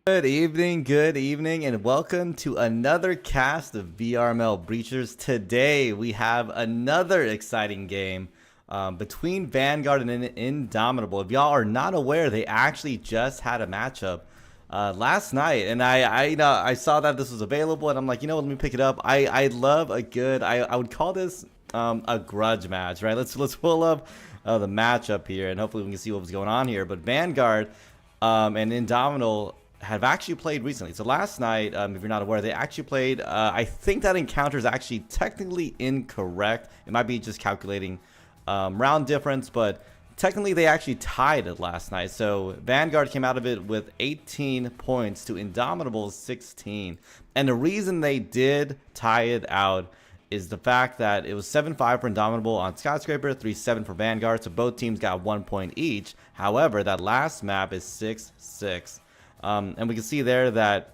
Good evening, and welcome to another cast of VRML Breachers. Today, we have another exciting game between Vanguard and Indomitable. If y'all are not aware, they actually just had a matchup last night, and I saw that this was available, and I'm like, let me pick it up. I love a good, I would call this a grudge match, right? Let's pull up the matchup here, and hopefully we can see what was going on here. But Vanguard and Indomitable have actually played recently. So last night, if you're not aware, they actually played. I think that encounter is actually technically incorrect. It might be just calculating round difference, but technically they actually tied it last night. So Vanguard came out of it with 18 points to Indomitable's 16. And the reason they did tie it out is the fact that it was 7-5 for Indomitable on Skyscraper, 3-7 for Vanguard. So both teams got 1 point each. However, that last map is 6-6. And we can see there that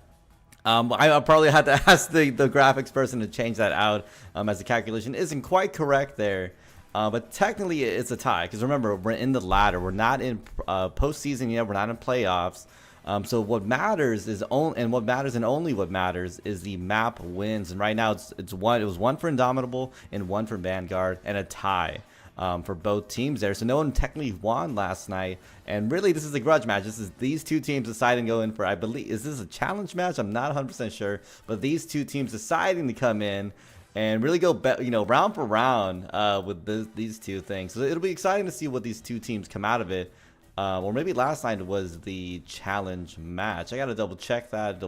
I probably had to ask the graphics person to change that out as the calculation isn't quite correct there. But technically it's a tie because remember, we're in the ladder. We're not in postseason yet. We're not in playoffs. So what matters is what matters and only what matters is the map wins. And right now it was one for Indomitable and one for Vanguard and a tie. For both teams there. So no one technically won last night. And really, this is a grudge match. This is these two teams deciding to go in for, I believe, is this a challenge match? I'm not 100% sure. But these two teams deciding to come in and really go, round for round with these two things. So it'll be exciting to see what these two teams come out of it. Or maybe last night was the challenge match. I gotta double check that,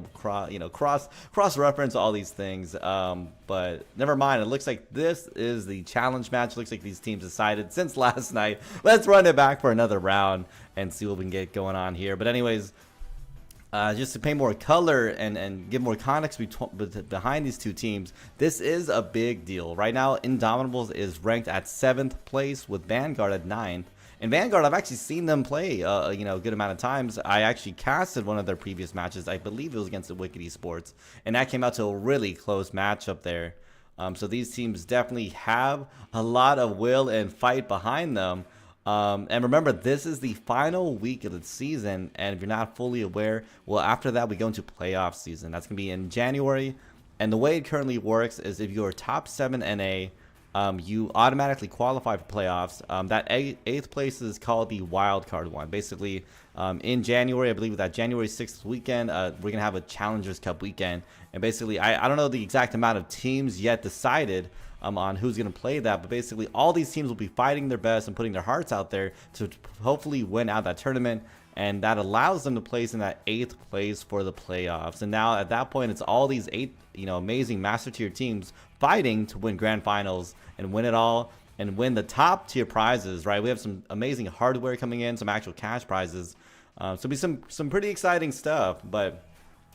cross reference all these things. But never mind. It looks like this is the challenge match. It looks like these teams decided since last night. Let's run it back for another round and see what we can get going on here. But anyways, just to paint more color and give more context behind these two teams, this is a big deal. Right now, Indomitable is ranked at 7th place with Vanguard at 9th. And Vanguard, I've actually seen them play, a good amount of times. I actually casted one of their previous matches. I believe it was against the Wicked Esports, and that came out to a really close matchup there. So these teams definitely have a lot of will and fight behind them. And remember, this is the final week of the season, and if you're not fully aware, well, after that we go into playoff season. That's gonna be in January, and the way it currently works is if you're top 7 NA. You automatically qualify for playoffs. That 8th place is called the wild card one. Basically, in January, I believe that January 6th weekend, we're going to have a Challengers Cup weekend. And basically, I don't know the exact amount of teams yet decided on who's going to play that. But basically, all these teams will be fighting their best and putting their hearts out there to hopefully win out that tournament. And that allows them to place in that 8th place for the playoffs. And now at that point, it's all these 8, amazing master tier teams fighting to win grand finals and win it all and win the top tier prizes, right? We have some amazing hardware coming in, some actual cash prizes. So it'll be some pretty exciting stuff. But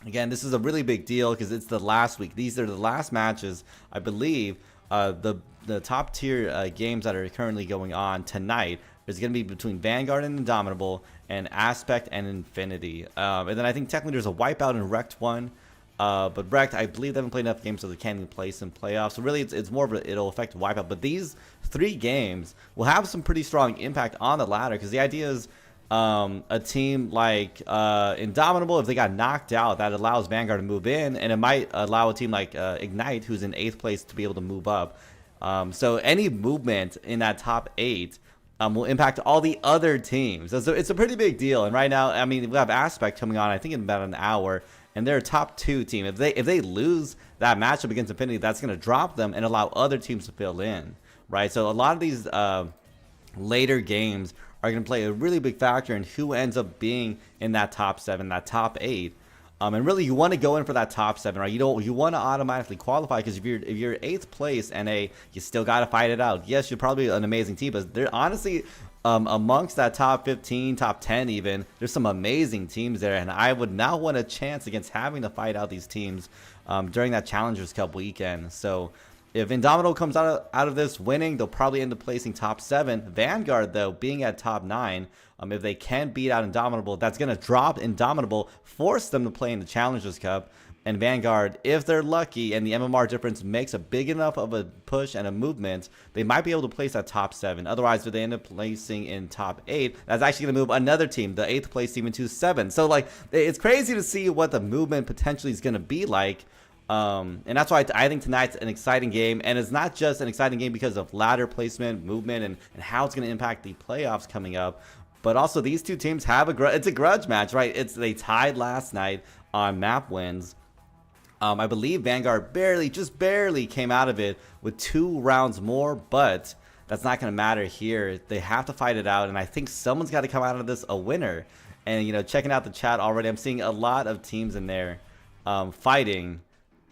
again, this is a really big deal because it's the last week. These are the last matches, I believe. The top tier games that are currently going on tonight is going to be between Vanguard and Indomitable and Aspect and Infinity. And then I think technically there's a Wipeout and Wrecked one. But Wrecked, I believe they haven't played enough games so they can't even place in playoffs. So really, it's more of it'll affect Wipeout. But these 3 games will have some pretty strong impact on the ladder because the idea is a team like Indomitable, if they got knocked out, that allows Vanguard to move in, and it might allow a team like Ignite, who's in 8th place, to be able to move up. So any movement in that top 8 will impact all the other teams. So it's a pretty big deal. And right now, I mean, we have Aspect coming on, I think in about an hour. And they're a top 2 team. If they lose that matchup against Infinity, that's going to drop them and allow other teams to fill in, right? So a lot of these later games are going to play a really big factor in who ends up being in that top 7, that top 8. And really, you want to go in for that top 7, right? You want to automatically qualify because if you're 8th place NA, you still got to fight it out. Yes, you're probably an amazing team, but they're honestly. Amongst that top 15, top 10 even, there's some amazing teams there, and I would not want a chance against having to fight out these teams during that Challengers Cup weekend. So if Indomitable comes out of this winning, they'll probably end up placing top 7. Vanguard, though, being at top 9, if they can beat out Indomitable, that's going to drop Indomitable, force them to play in the Challengers Cup. and Vanguard, if they're lucky and the MMR difference makes a big enough of a push and a movement, they might be able to place at top 7. Otherwise, if they end up placing in top 8, that's actually going to move another team, the 8th place team, into 7. So, like, it's crazy to see what the movement potentially is going to be like. And that's why I think tonight's an exciting game. And it's not just an exciting game because of ladder placement, movement, and how it's going to impact the playoffs coming up. But also, these two teams have it's a grudge match, right? They tied last night on map wins. I believe Vanguard just barely came out of it with 2 rounds more, but that's not going to matter here. They have to fight it out, and I think someone's got to come out of this a winner. And, you know, checking out the chat already, I'm seeing a lot of teams in there fighting,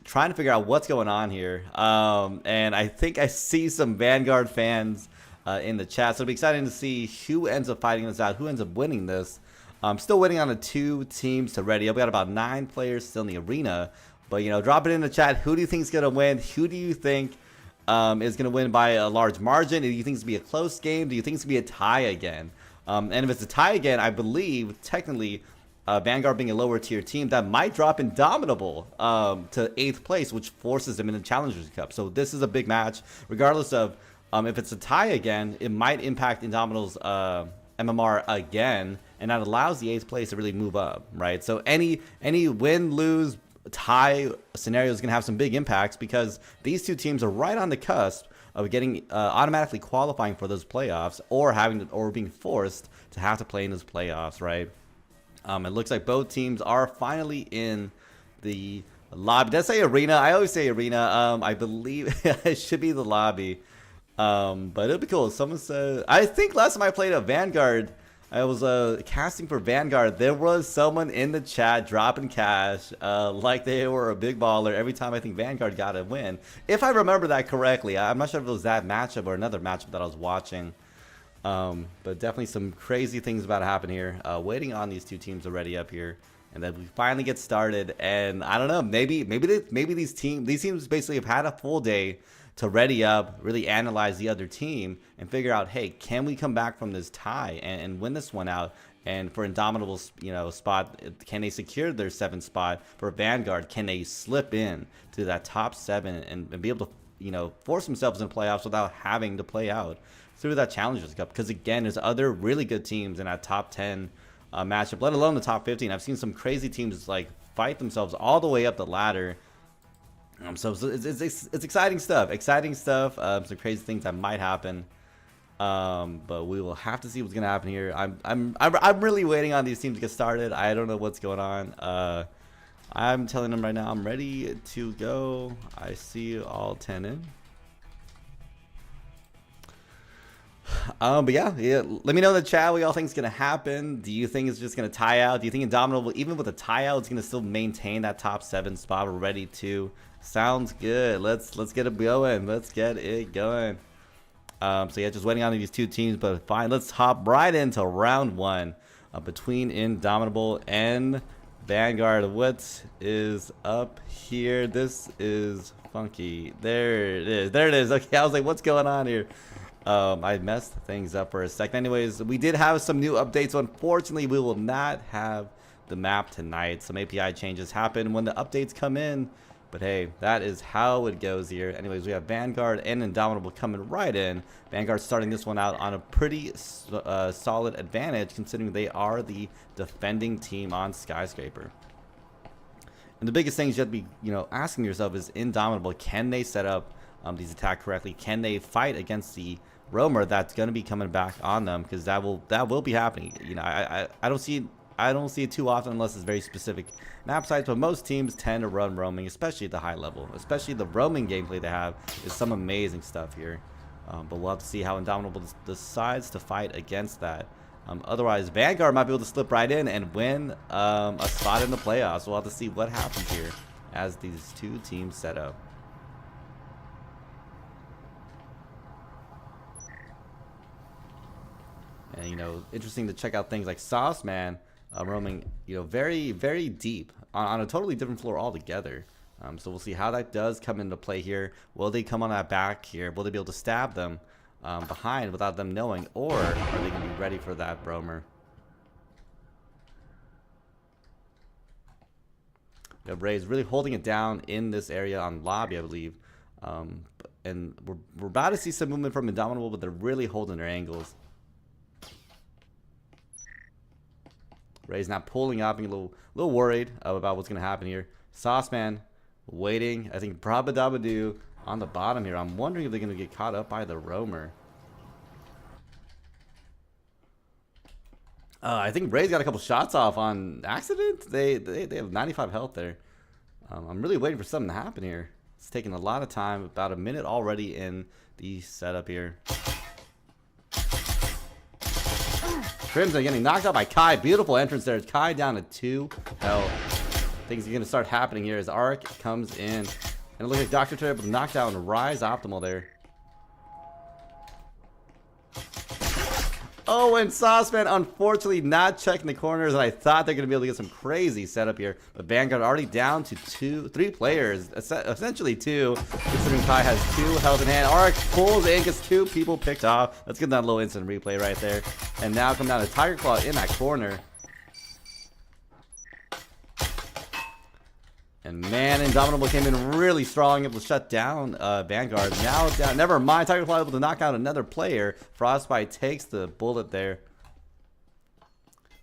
trying to figure out what's going on here. And I think I see some Vanguard fans in the chat, so it'll be exciting to see who ends up fighting this out, who ends up winning this. Still waiting on the 2 teams to ready up. We got about 9 players still in the arena. But, you know, drop it in the chat. Who do you think is going to win? Who do you think is going to win by a large margin? Do you think it's going to be a close game? Do you think it's going to be a tie again? And if it's a tie again, I believe, technically, Vanguard being a lower tier team, that might drop Indomitable to 8th place, which forces them in the Challengers Cup. So this is a big match. Regardless of if it's a tie again, it might impact Indomitable's MMR again, and that allows the 8th place to really move up, right? So any win, lose, tie scenario is going to have some big impacts because these two teams are right on the cusp of getting automatically qualifying for those playoffs or being forced to have to play in those playoffs, right? It looks like both teams are finally in the lobby. Did I say arena? I always say arena. I believe it should be the lobby. But it'll be cool. Someone said, I think last time I played a Vanguard, I was casting for Vanguard. There was someone in the chat dropping cash like they were a big baller every time I think Vanguard got a win. If I remember that correctly. I'm not sure if it was that matchup or another matchup that I was watching. But definitely some crazy things about to happen here. Waiting on these 2 teams to ready up here. And then we finally get started. And I don't know, maybe these teams basically have had a full day to ready up, really analyze the other team, and figure out, hey, can we come back from this tie and win this one out? And for Indomitable's, you know, spot, can they secure their 7th spot? For Vanguard, can they slip in to that top 7 and be able to, you know, force themselves in playoffs without having to play out through that Challengers Cup? Because again, there's other really good teams in that top 10 matchup, let alone the top 15. I've seen some crazy teams like fight themselves all the way up the ladder. So it's exciting stuff. Some crazy things that might happen. But we will have to see what's gonna happen here. I'm really waiting on these teams to get started. I don't know what's going on. I'm telling them right now I'm ready to go. I see all 10 in. But yeah, let me know in the chat what y'all think is gonna happen. Do you think it's just gonna tie out? Do you think Indomitable, even with a tie out, is gonna still maintain that top 7 spot? We're ready to. Sounds good. Let's get it going. Let's get it going. So yeah, just waiting on these 2 teams, but fine. Let's hop right into round 1 between Indomitable and Vanguard. What is up here? This is funky. There it is. There it is. Okay, I was like, what's going on here? I messed things up for a second. Anyways, we did have some new updates. So unfortunately, we will not have the map tonight. Some API changes happen when the updates come in. But hey, that is how it goes here. Anyways, we have Vanguard and Indomitable coming right in. Vanguard starting this one out on a pretty solid advantage, considering they are the defending team on Skyscraper. And the biggest things you have to be, you know, asking yourself is Indomitable, can they set up these attacks correctly? Can they fight against the roamer that's going to be coming back on them? Because that will be happening. You know, I don't see it too often unless it's very specific map sites, but most teams tend to run roaming, especially at the high level. Especially the roaming gameplay they have is some amazing stuff here. But we'll have to see how Indomitable decides to fight against that. Otherwise, Vanguard might be able to slip right in and win a spot in the playoffs. We'll have to see what happens here as these 2 teams set up. And, you know, interesting to check out things like Sauce Man roaming, you know, very, very deep on a totally different floor altogether. So we'll see how that does come into play here. Will they come on that back here? Will they be able to stab them behind without them knowing? Or are they going to be ready for that roamer? Ray's really holding it down in this area on lobby, I believe. And we're about to see some movement from Indomitable, but they're really holding their angles. Ray's not pulling up, being a little worried about what's going to happen here. Sauceman waiting. I think Brabadabadoo on the bottom here. I'm wondering if they're going to get caught up by the roamer. I think Ray's got a couple shots off on accident. They have 95 health there. I'm really waiting for something to happen here. It's taking a lot of time. About a minute already in the setup here. Crimson getting knocked out by Kai. Beautiful entrance there. Kai down to 2 health. Things are going to start happening here as Arc comes in. And it looks like Dr. Trey able to knock down Rise Optimal there. Oh, and Sauceman unfortunately not checking the corners, and I thought they're going to be able to get some crazy setup here. But Vanguard already down to 3 players, essentially 2, considering Kai has 2 health in hand. Arc pulls in, gets 2 people picked off. Let's get that little instant replay right there. And now come down to Tiger Claw in that corner. And man, Indomitable came in really strong, able to shut down Vanguard. Now it's down. Never mind, Tiger Claw able to knock out another player. Frostbite takes the bullet there.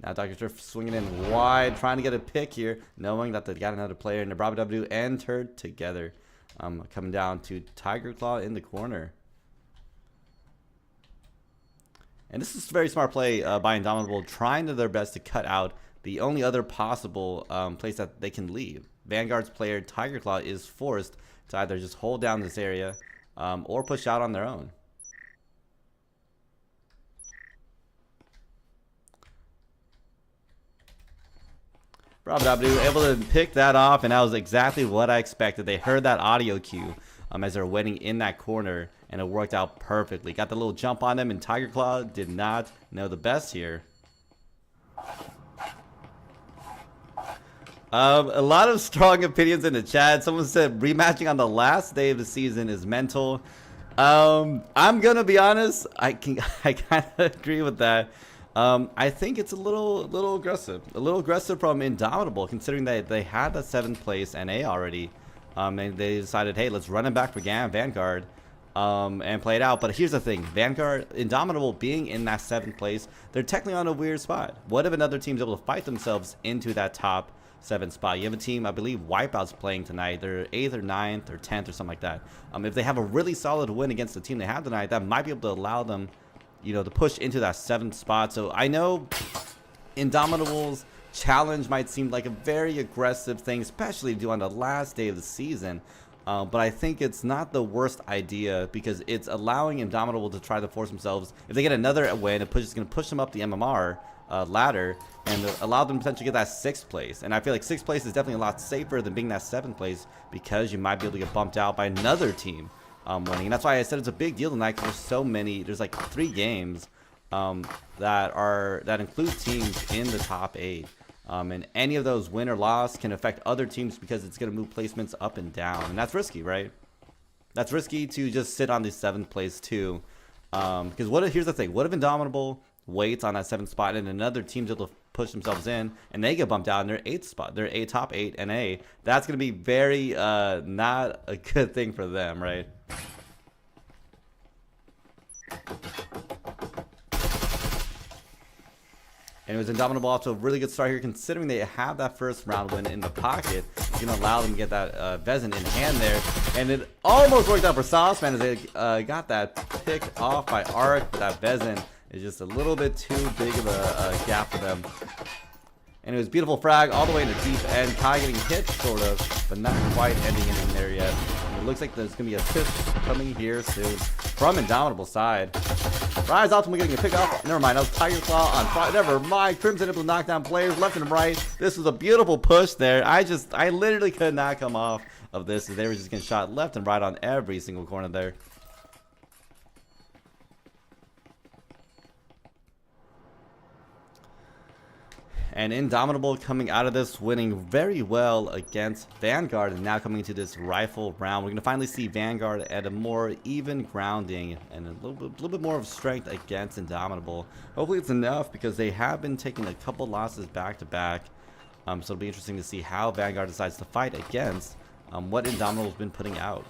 Now Dr. Drift swinging in wide, trying to get a pick here, knowing that they got another player. And the Bravo W entered together. Coming down to Tiger Claw in the corner. And this is a very smart play by Indomitable, trying to their best to cut out the only other possible place that they can leave. Vanguard's player, Tiger Claw, is forced to either just hold down this area or push out on their own. Bravo able to pick that off, and that was exactly what I expected. They heard that audio cue as they're waiting in that corner, and it worked out perfectly. Got the little jump on them, and Tiger Claw did not know the best here. A lot of strong opinions in the chat. Someone said rematching on the last day of the season is mental. I'm gonna be honest. I kind of agree with that. I think it's a little aggressive. A little aggressive from Indomitable, considering that they had that 7th place NA already. And they decided, hey, let's run it back for Vanguard. And play it out. But here's the thing, Vanguard, Indomitable being in that 7th place, they're technically on a weird spot. What if another team's able to fight themselves into that top 7th spot? You have a team, I believe Wipeout's playing tonight. They're 8th or 9th or 10th or something like that. If they have a really solid win against the team they have tonight, that might be able to allow them, you know, to push into that 7th spot. So I know Indomitable's challenge might seem like a very aggressive thing, especially to do on the last day of the season. But I think it's not the worst idea, because it's allowing Indomitable to try to force themselves. If they get another win, it's going to push them up the MMR ladder and allow them to potentially get that 6th place. And I feel like 6th place is definitely a lot safer than being that 7th place, because you might be able to get bumped out by another team winning. And that's why I said it's a big deal tonight, because there's so many. There's like 3 games that include teams in the top 8. And any of those win or loss can affect other teams, because it's going to move placements up and down. And that's risky, right? That's risky to just sit on the 7th place too. Because here's the thing. What if Indomitable waits on that 7th spot and another team's able to push themselves in and they get bumped out in their 8th spot? They're top 8 NA. That's going to be very not a good thing for them, right? And it was Indomitable off to a really good start here, considering they have that 1st round win in the pocket. It's going to allow them to get that Vezin in hand there. And it almost worked out for Sauceman as they got that picked off by Arc, but that Vezin is just a little bit too big of a gap for them. And it was beautiful frag all the way in the deep end. Kai getting hit, sort of, but not quite ending it in there yet. And it looks like there's going to be a fifth coming here soon from Indomitable's side. Rise ultimately getting a pick off. Never mind, that was Tiger Claw on fire. Never mind. Crimson able to knock down players left and right. This was a beautiful push there. I literally could not come off of this, as they were just getting shot left and right on every single corner there. And Indomitable coming out of this winning very well against Vanguard, and now coming into this rifle round, we're going to finally see Vanguard at a more even grounding and a little bit more of strength against Indomitable. Hopefully it's enough, because they have been taking a couple losses back to back. So it'll be interesting to see how Vanguard decides to fight against what Indomitable's been putting out.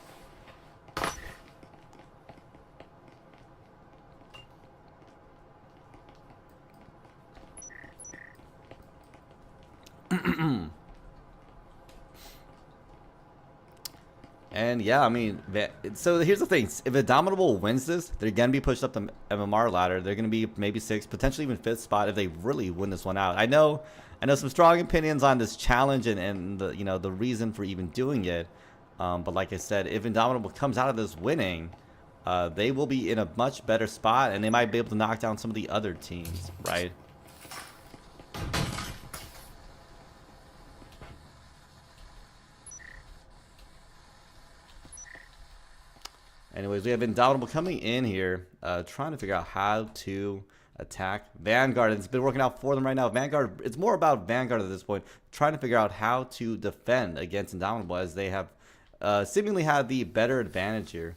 And yeah, I mean, so here's the thing. If Indomitable wins this, they're going to be pushed up the MMR ladder. They're going to be maybe 6th, potentially even 5th spot if they really win this one out. I know some strong opinions on this challenge and the, the reason for even doing it. But like I said, if Indomitable comes out of this winning, they will be in a much better spot, and they might be able to knock down some of the other teams, right? Anyways, we have Indomitable coming in here, trying to figure out how to attack Vanguard. It's been working out for them right now. Vanguard, it's more about Vanguard at this point, trying to figure out how to defend against Indomitable, as they have seemingly had the better advantage here.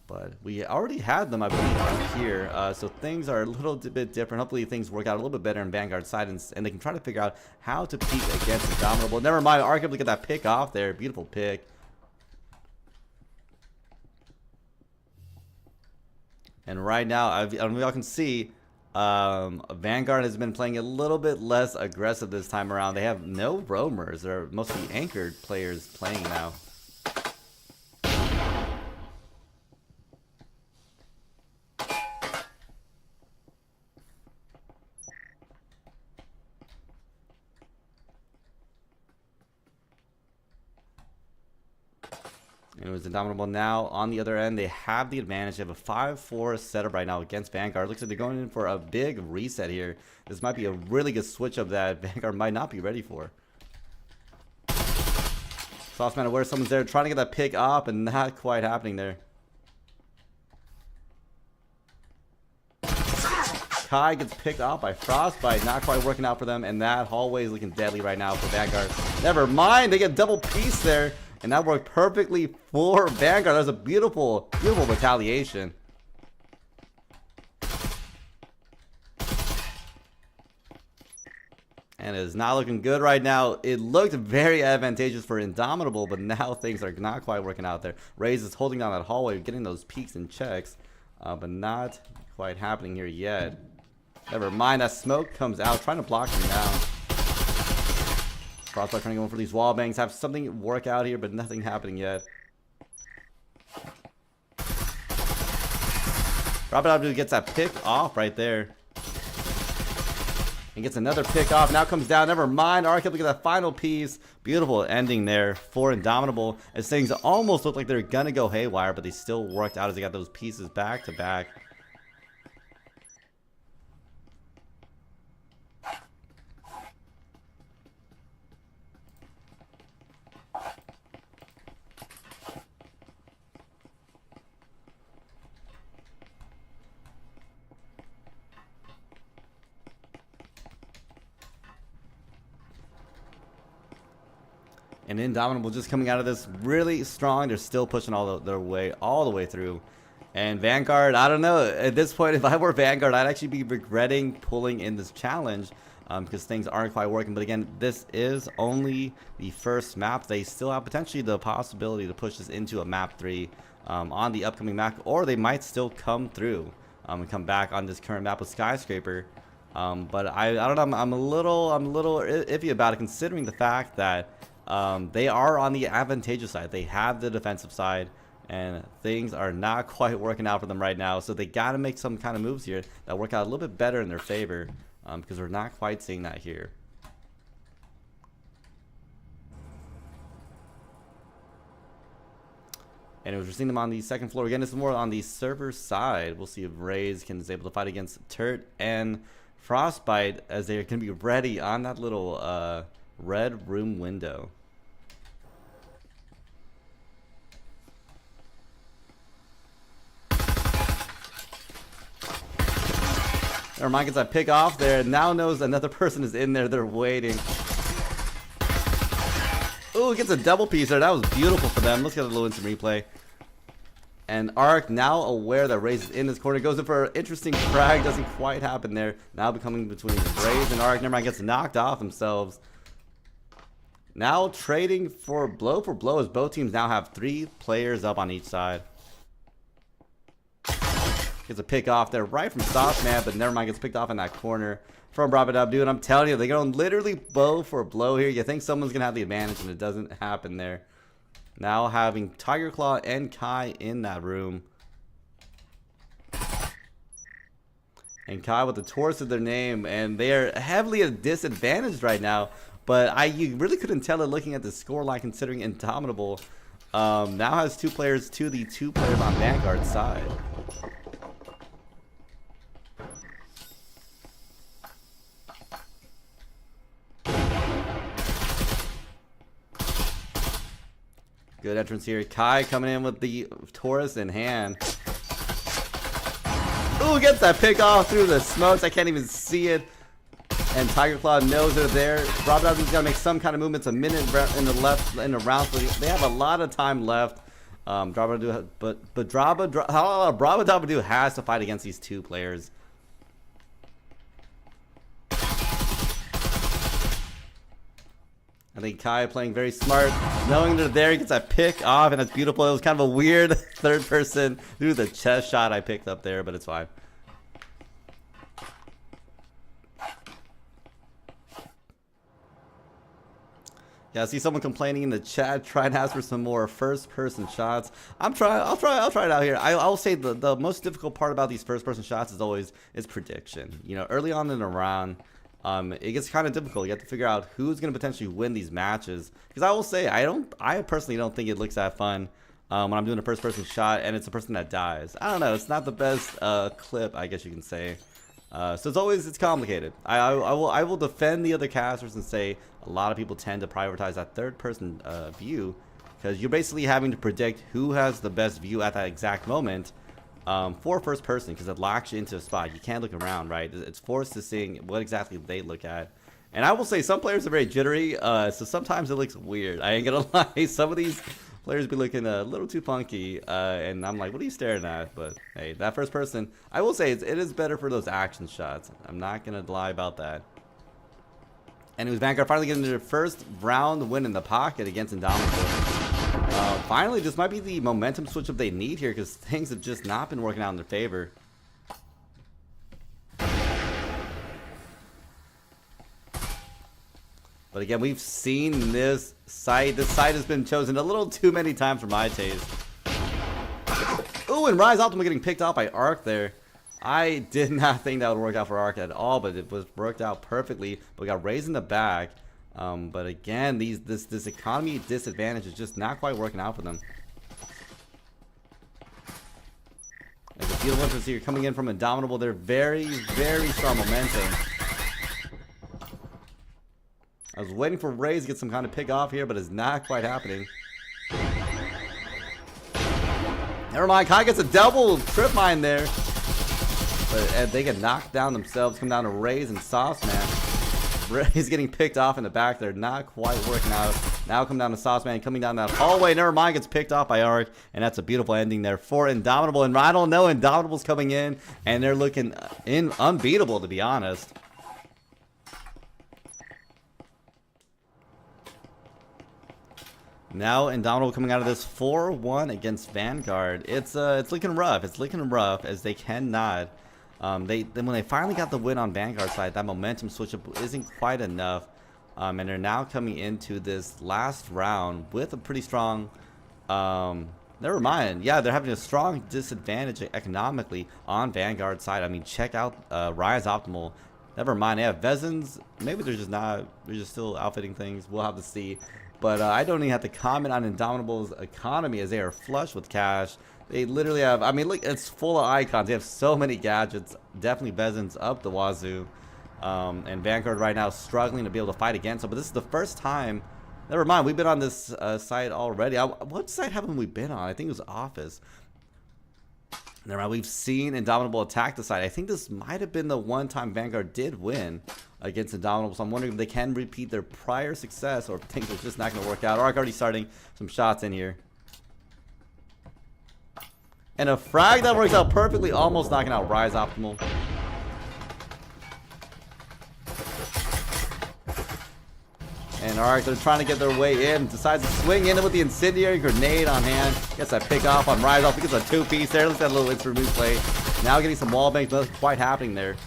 But we already had them, I believe, here. So things are a little bit different. Hopefully things work out a little bit better on Vanguard's side, and they can try to figure out how to peek against Indomitable. Never mind, Ark able to get that pick off there. Beautiful pick. And right now, I don't know if y'all can see, Vanguard has been playing a little bit less aggressive this time around. They have no roamers. They're mostly anchored players playing now. And it was Indomitable now on the other end. They have the advantage. They have a 5-4 setup right now against Vanguard. Looks like they're going in for a big reset here. This might be a really good switch up that Vanguard might not be ready for. Softman aware someone's there trying to get that pick up, and not quite happening there. Kai gets picked off by Frostbite, not quite working out for them, and that hallway is looking deadly right now for Vanguard. Never mind, they get double piece there. And that worked perfectly for Vanguard. That was a beautiful, beautiful retaliation. And it is not looking good right now. It looked very advantageous for Indomitable, but now things are not quite working out there. Raze is holding down that hallway, getting those peeks and checks, but not quite happening here yet. Never mind, that smoke comes out, trying to block him down. Frostbite trying to go for these wall bangs, have something work out here, but nothing happening yet. Rabbit gets that pick off right there. And gets another pick off. Now comes down. Never mind. Ark able to get that final piece. Beautiful ending there for Indomitable, as things almost look like they're going to go haywire, but they still worked out as they got those pieces back to back. And Indomitable just coming out of this really strong. They're still pushing all the way through. And Vanguard, I don't know. At this point, if I were Vanguard, I'd actually be regretting pulling in this challenge because things aren't quite working. But again, this is only the first map. They still have potentially the possibility to push this into a map 3 on the upcoming map, or they might still come through and come back on this current map with Skyscraper. But I don't know. I'm a little iffy about it, considering the fact that they are on the advantageous side. They have the defensive side, and things are not quite working out for them right now. So they got to make some kind of moves here that work out a little bit better in their favor, because we're not quite seeing that here. And we're seeing them on the second floor again. This is more on the server side. We'll see if Raze is able to fight against Turt and Frostbite, as they're going to be ready on that little red room window. Never mind, gets that pick off there. Now knows another person is in there. They're waiting. Ooh, Oh, gets a double piece there. That was beautiful for them. Let's get a little instant replay. And Ark, now aware that Raze is in this corner, goes in for an interesting frag. Doesn't quite happen there. Now becoming between Raze and Ark. Never mind, gets knocked off themselves. Now trading for blow as both teams now have 3 players up on each side. Gets a pick off there right from Sauceman, but never mind, gets picked off in that corner from Bravo Dude. I'm telling you, they're going to literally blow for blow here. You think someone's going to have the advantage, and it doesn't happen there. Now having Tiger Claw and Kai in that room. And Kai with the Taurus of their name, and they are heavily disadvantaged right now. But you really couldn't tell it looking at the scoreline, considering Indomitable now has 2 players to the 2 players on Vanguard's side. Good entrance here. Kai coming in with the Taurus in hand. Ooh, gets that pick off through the smokes. I can't even see it. And Tiger Claw knows they're there. Bravo is gonna make some kind of movements. A minute in the round. So they have a lot of time left. Bravo Dude has to fight against these 2 players. I think Kai playing very smart, knowing they're there. He gets that pick off, and it's beautiful. It was kind of a weird third person through the chest shot I picked up there, but it's fine. Yeah, I see someone complaining in the chat, trying to ask for some more first-person shots. I'll try it out here. I'll say the most difficult part about these first-person shots is always prediction. You know, early on in the round, it gets kind of difficult. You have to figure out who's going to potentially win these matches. Because I will say, I personally don't think it looks that fun when I'm doing a first-person shot and it's a person that dies. I don't know. It's not the best clip, I guess you can say. So it's complicated. I will defend the other casters and say a lot of people tend to prioritize that third-person view, because you're basically having to predict who has the best view at that exact moment. For first person, because it locks you into a spot. You can't look around, right? It's forced to seeing what exactly they look at. And I will say some players are very jittery, so sometimes it looks weird. I ain't gonna lie. Some of these players be looking a little too funky, and I'm like, what are you staring at? But hey, that first person, I will say it is better for those action shots. I'm not gonna lie about that. And it was Vanguard finally getting their first round win in the pocket against Indomitable. Finally, this might be the momentum switch up they need here, because things have just not been working out in their favor. But again, we've seen this site. This site has been chosen a little too many times for my taste. Ooh, and Rise Optimal getting picked off by Ark there. I did not think that would work out for Ark at all, but it was worked out perfectly. But we got Raze in the back. But again, this economy disadvantage is just not quite working out for them. Like the beautiful entrance here coming in from Indomitable. They're very, very strong momentum. I was waiting for Raze to get some kind of pick off here, but it's not quite happening. Never mind, Kai gets a double trip mine there. But they get knocked down themselves. Come down to Raze and Sauceman. Raze getting picked off in the back. They're not quite working out. Now come down to Sauceman coming down that hallway. Never mind, gets picked off by Ark. And that's a beautiful ending there for Indomitable. And I don't know, Indomitable's coming in, and they're looking unbeatable, to be honest. Now Indomitable coming out of this 4-1 against Vanguard. It's looking rough. It's looking rough, as they cannot. When they finally got the win on Vanguard side, that momentum switch up isn't quite enough. And they're now coming into this last round with a pretty strong. Never mind. Yeah, they're having a strong disadvantage economically on Vanguard side. I mean, check out Rise Optimal. Never mind. They have Vezins. Maybe they're just not. They're just still outfitting things. We'll have to see. But I don't even have to comment on Indomitable's economy, as they are flush with cash. They literally have, I mean, look, it's full of icons. They have so many gadgets. Definitely Vezins up the wazoo. And Vanguard right now struggling to be able to fight against them. But this is the first time. Never mind, we've been on this site already. What site haven't we been on? I think it was Office. Never mind, we've seen Indomitable attack the site. I think this might have been the one time Vanguard did win against Indomitable. So I'm wondering if they can repeat their prior success or think it's just not going to work out. Arc already starting some shots in here. And a frag that works out perfectly, almost knocking out Rise Optimal. And Arc, they're trying to get their way in. Decides to swing in with the incendiary grenade on hand. Gets that pick off on Rise off. He gets a two-piece there. Looks at a little instant remove play. Now getting some wall bangs. Nothing quite happening there.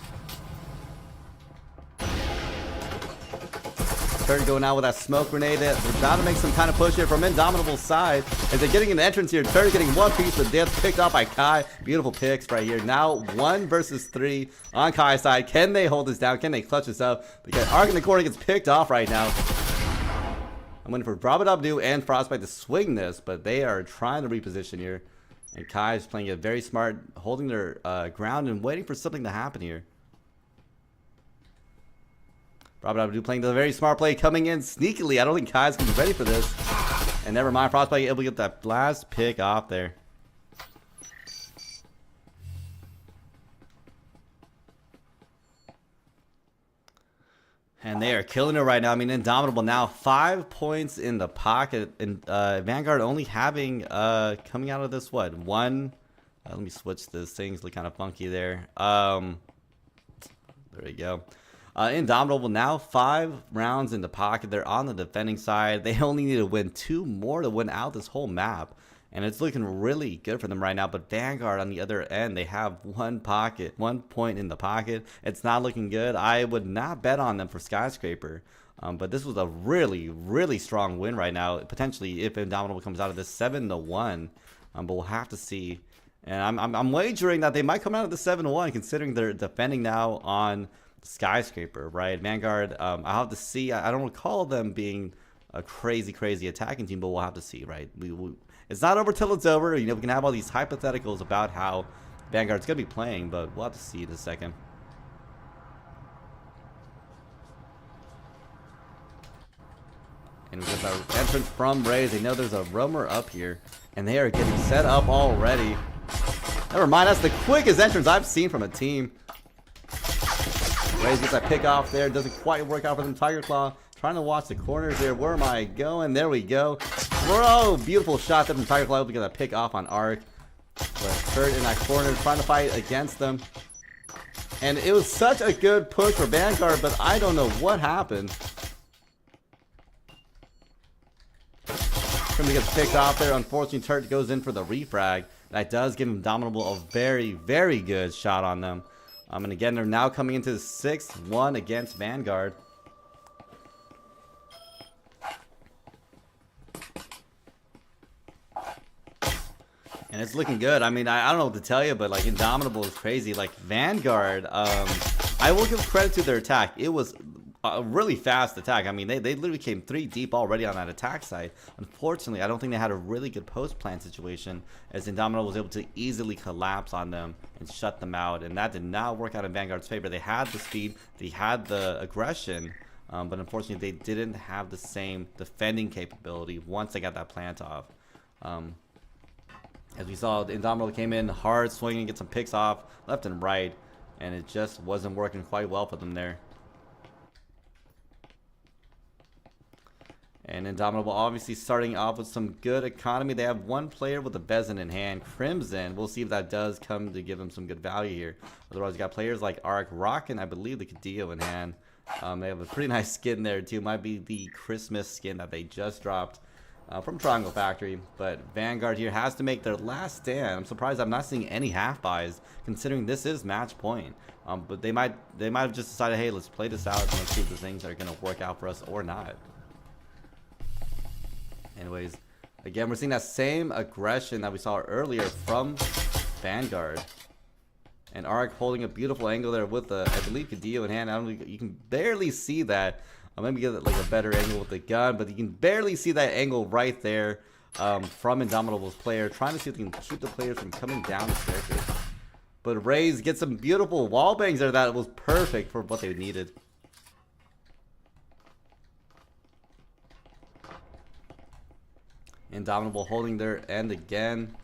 Turret going out with that smoke grenade. They're about to make some kind of push here from Indomitable's side. As they're getting an entrance here. Turret getting one piece of death picked off by Kai. Beautiful picks right here. Now 1 versus 3 on Kai's side. Can they hold this down? Can they clutch this up? Because Arc in the corner gets picked off right now. I'm waiting for Brabadabdu and Frostbite to swing this, but they are trying to reposition here. And Kai is playing it very smart, holding their ground and waiting for something to happen here. Brabadabdu playing the very smart play, coming in sneakily. I don't think Kai's going to be ready for this. And never mind, Frostbite able to get that last pick off there. And they are killing it right now. I mean, Indomitable now 5 points in the pocket. And Vanguard only having, coming out of this, what? One. Let me switch this. Things look kind of funky there. There we go. Indomitable now 5 rounds in the pocket. They're on the defending side. They only need to win 2 more to win out this whole map. And it's looking really good for them right now. But Vanguard on the other end, they have 1 point in the pocket. It's not looking good. I would not bet on them for Skyscraper. But this was a really, really strong win right now. Potentially, if Indomitable comes out of this 7-1. But we'll have to see. And I'm wagering that they might come out of the 7-1, considering they're defending now on Skyscraper, right? Vanguard, I'll have to see. I don't recall them being a crazy attacking team, but we'll have to see, right? It's not over till it's over. You know, we can have all these hypotheticals about how Vanguard's going to be playing, but we'll have to see in a second. And we get that entrance from Raze. They know there's a roamer up here, and they are getting set up already. Never mind, that's the quickest entrance I've seen from a team. Raze gets that pick off there. Doesn't quite work out for them. Tiger Claw trying to watch the corners there. Where am I going? There we go. Bro, beautiful shot there from Tiger Claw. Able to get that pick off on Arc. But Kurt in that corner trying to fight against them. And it was such a good push for Vanguard, but I don't know what happened. Trying to get picked off there. Unfortunately, Turret goes in for the refrag. That does give Indomitable a very good shot on them. And again, they're now coming into the 6-1 against Vanguard. And it's looking good. I mean, I don't know what to tell you, but like Indomitable is crazy. Like Vanguard, I will give credit to their attack. It was a really fast attack. I mean, they literally came 3 deep already on that attack side. Unfortunately, I don't think they had a really good post-plant situation, as Indomitable was able to easily collapse on them and shut them out. And that did not work out in Vanguard's favor. They had the speed, they had the aggression, but unfortunately, they didn't have the same defending capability once they got that plant off. As we saw, the Indomitable came in hard, swinging, get some picks off left and right, and it just wasn't working quite well for them there. And Indomitable obviously starting off with some good economy. They have 1 player with a Bezin in hand, Crimson. We'll see if that does come to give them some good value here. Otherwise, you got players like Arc, Rock, and I believe the Cadillo in hand. They have a pretty nice skin there too. Might be the Christmas skin that they just dropped from Triangle Factory. But Vanguard here has to make their last stand. I'm surprised I'm not seeing any half buys, considering this is match point. But they might have just decided, hey, let's play this out and let's see if the things are going to work out for us or not. Anyways, again, we're seeing that same aggression that we saw earlier from Vanguard. And Arc holding a beautiful angle there with the, I believe, Cadillo in hand. I don't, you can barely see that. I'll maybe get like a better angle with the gun, but you can barely see that angle right there from Indomitable's player. Trying to see if they can keep the players from coming down the staircase. But Raze gets some beautiful wall bangs there that was perfect for what they needed. Indomitable holding their end again.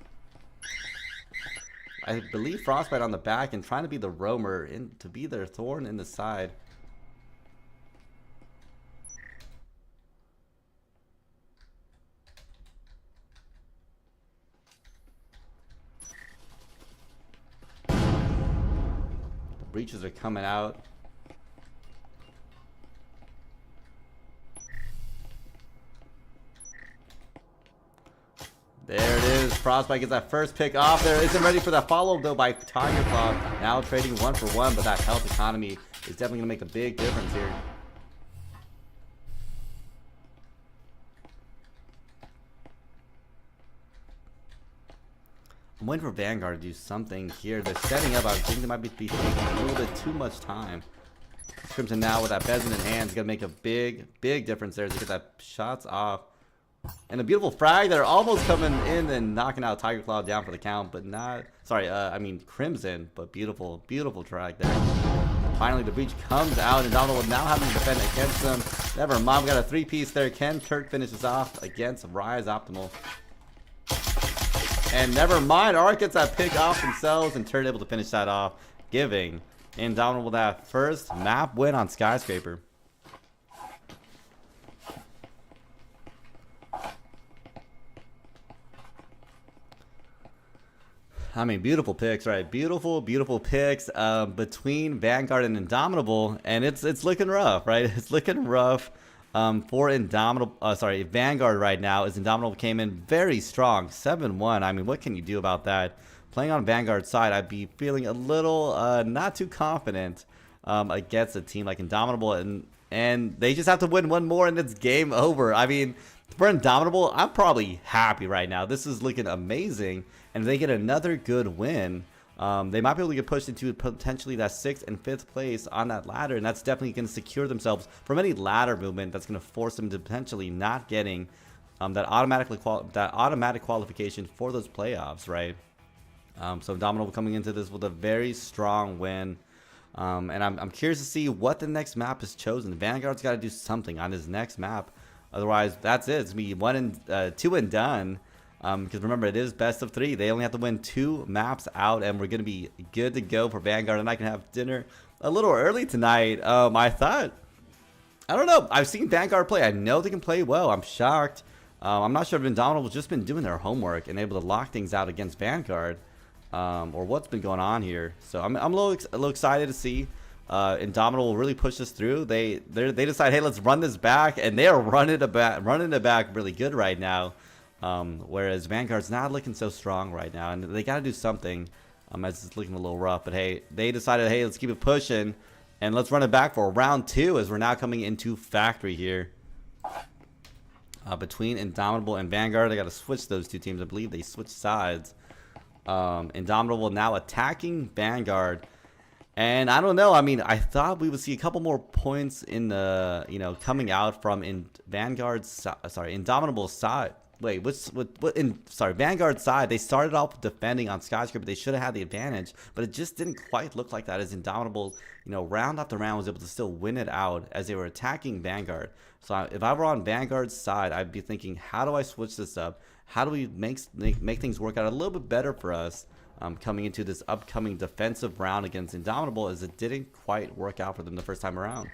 I believe Frostbite on the back and trying to be the roamer, to be their thorn in the side. breaches are coming out. There it is. Frostbite gets that first pick off there. Isn't ready for that follow though by Tiger Claw. Now trading 1 for 1, but that health economy is definitely going to make a big difference here. I'm waiting for Vanguard to do something here. They're setting up. I think they might be taking a little bit too much time. Crimson now with that Bezin in hand is going to make a big difference there to get that shots off. And a beautiful frag. They're almost coming in and knocking out Tiger Claw down for the count, but not... Sorry, I mean Crimson, but beautiful track there. Finally, the breach comes out, and Indomitable now having to defend against them. Never mind, we got a 3-piece there. Ken Kirk finishes off against Rise Optimal. And never mind, Ark gets that pick off themselves and Turd able to finish that off, giving Indomitable that first map win on Skyscraper. I mean, beautiful picks, right? Beautiful picks between Vanguard and Indomitable, and it's looking rough, right? It's looking rough for Indomitable. Sorry, Vanguard right now, as Indomitable came in very strong, 7-1. I mean, what can you do about that? Playing on Vanguard's side, I'd be feeling a little not too confident against a team like Indomitable, and they just have to win one more, and it's game over. I mean, for Indomitable, I'm probably happy right now. This is looking amazing. And if they get another good win, they might be able to get pushed into potentially that 6th and 5th place on that ladder. And that's definitely going to secure themselves from any ladder movement that's going to force them to potentially not getting that automatic qualification for those playoffs, right? So Indomitable coming into this with a very strong win. And I'm curious to see what the next map is chosen. Vanguard's got to do something on his next map. Otherwise, that's it. It's going to be 2 and done. Because remember, it is best of 3. They only have to win 2 maps out, and we're going to be good to go for Vanguard. And I can have dinner a little early tonight. I don't know. I've seen Vanguard play. I know they can play well. I'm shocked. I'm not sure if Indomitable's just been doing their homework and able to lock things out against Vanguard, or what's been going on here. So I'm a little excited to see Indomitable really push this through. They decide, hey, let's run this back, and they are running it back really good right now. Whereas Vanguard's not looking so strong right now, and they got to do something as it's looking a little rough. But hey, they decided, hey, let's keep it pushing, and let's run it back for round 2 as we're now coming into Factory here. Between Indomitable and Vanguard, I got to switch those 2 teams. I believe they switched sides. Indomitable now attacking Vanguard. And I don't know. I mean, I thought we would see a couple more points in the, coming out from Indomitable's side. Wait, Vanguard's side, they started off defending on Skyscraper. They should have had the advantage, but it just didn't quite look like that as Indomitable, round after round was able to still win it out as they were attacking Vanguard. So if I were on Vanguard's side, I'd be thinking, how do I switch this up? How do we make things work out a little bit better for us coming into this upcoming defensive round against Indomitable, as it didn't quite work out for them the first time around.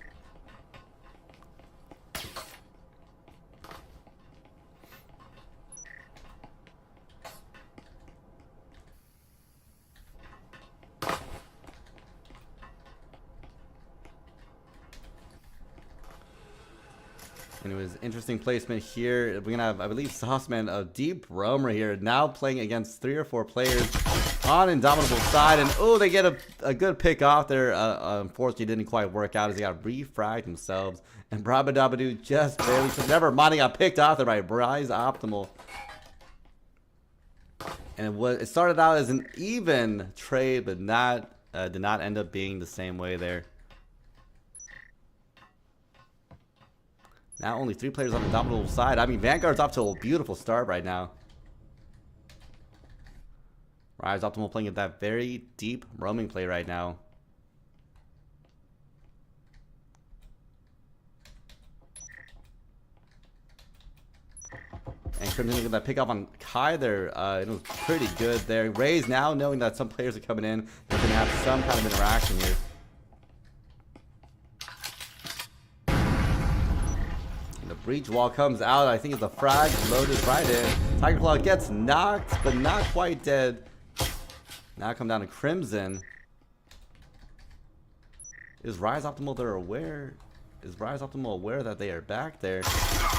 Anyways, interesting placement here. We're going to have, I believe, Sauceman, a deep roamer here, now playing against 3 or 4 players on Indomitable's side. And, oh, they get a good pick off there. Unfortunately, didn't quite work out as they got refragged themselves. And Brabadabadoo just barely, never mind, got picked off there by Rise Optimal. And it started out as an even trade, but did not end up being the same way there. Now only 3 players on the Indomitable side. I mean, Vanguard's off to a beautiful start right now. Rise Optimal playing at that very deep roaming play right now. And Crimson get that pick up on Kai there. It was pretty good there. Rays now knowing that some players are coming in, they're going to have some kind of interaction here. Breach wall comes out. I think it's a frag loaded right in. Tiger Claw gets knocked, but not quite dead. Now come down to Crimson. Is Rise Optimal there aware? Is Rise Optimal aware that they are back there?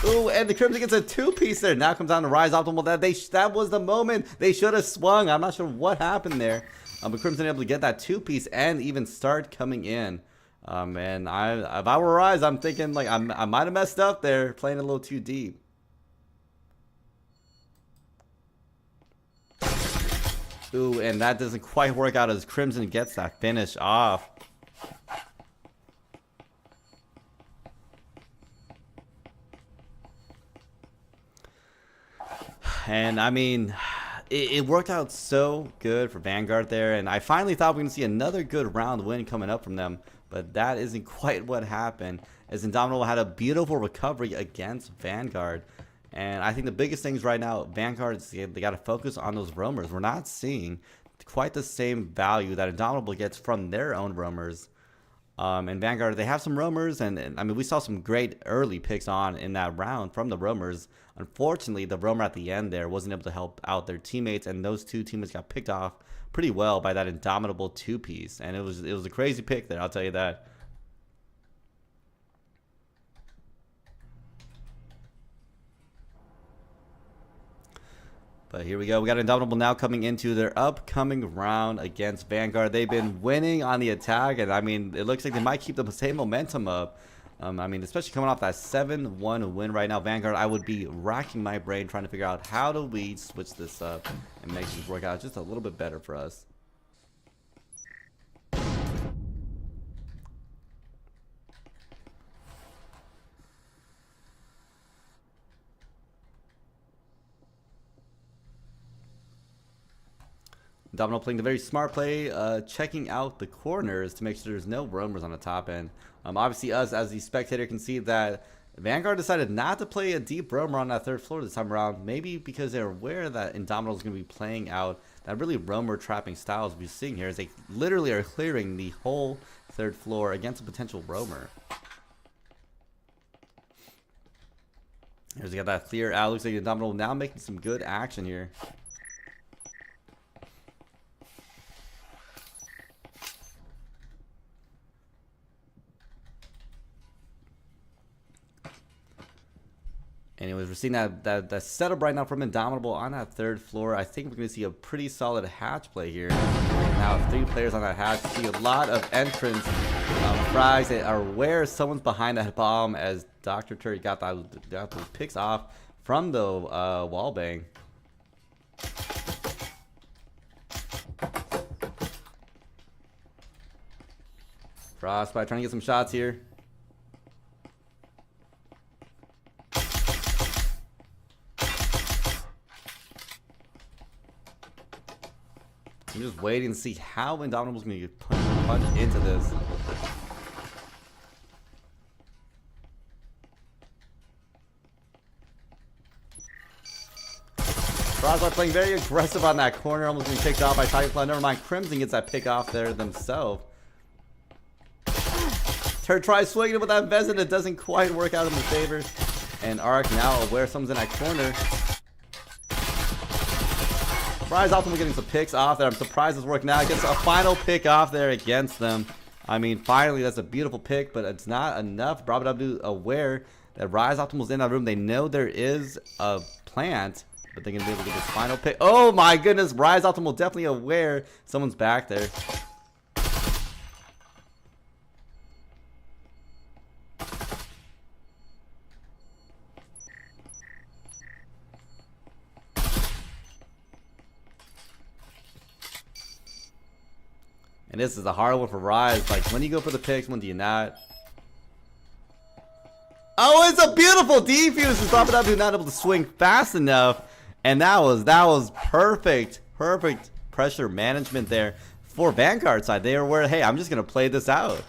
Ooh, and the Crimson gets a two-piece there. Now comes down to Rise Optimal. That was the moment they should have swung. I'm not sure what happened there. But Crimson able to get that two-piece and even start coming in. And if I were Rise, I'm thinking like I might have messed up there, playing a little too deep. Ooh, and that doesn't quite work out as Crimson gets that finish off. And I mean, it worked out so good for Vanguard there, and I finally thought we were going to see another good round win coming up from them, but that isn't quite what happened, as Indomitable had a beautiful recovery against Vanguard. And I think the biggest things right now, Vanguard, they got to focus on those roamers. We're not seeing quite the same value that Indomitable gets from their own roamers. And Vanguard, they have some roamers, and I mean, we saw some great early picks on in that round from the roamers. Unfortunately, the roamer at the end there wasn't able to help out their teammates, and those two teammates got picked off pretty well by that Indomitable two-piece. And it was a crazy pick there, I'll tell you that. But here we go. We got Indomitable now coming into their upcoming round against Vanguard. They've been winning on the attack, and I mean, it looks like they might keep the same momentum up. I mean, especially coming off that 7-1 win right now, Vanguard, I would be racking my brain trying to figure out how do we switch this up and make this work out just a little bit better for us. Domino playing the very smart play, checking out the corners to make sure there's no roamers on the top end. Obviously, us as the spectator can see that Vanguard decided not to play a deep roamer on that third floor this time around. Maybe because they're aware that Indomitable is going to be playing out that really roamer trapping styles we're seeing here, as they literally are clearing the whole third floor against a potential roamer. Here's we got that clear out. Looks like Indomitable now making some good action here. Anyways, we're seeing that setup right now from Indomitable on that third floor. I think we're going to see a pretty solid hatch play here. Now, 3 players on that hatch. See a lot of entrance frags that are aware someone's behind that bomb, as Dr. Turry got those picks off from the wall bang. Frostbite trying to get some shots here. I'm just waiting to see how Indomitable's going to get punched into this. Frostbite playing very aggressive on that corner, almost being picked off by Titanfly. Never mind, Crimson gets that pick off there themselves. Turd tries swinging it with that Vezin, it doesn't quite work out in the favor. And Arc now aware someone's in that corner. Rise Optimal getting some picks off there. I'm surprised it's working out. Gets a final pick off there against them. I mean, finally, that's a beautiful pick, but it's not enough. Bravo aware that Rise Optimal's in that room. They know there is a plant, but they're going to be able to get this final pick. Oh my goodness, Rise Optimal definitely aware someone's back there. And this is a hard one for Rise. Like, when do you go for the picks? When do you not? Oh, it's a beautiful defuse. It's not able to swing fast enough. And that was perfect. Perfect pressure management there for Vanguard side. They were aware, hey, I'm just going to play this out.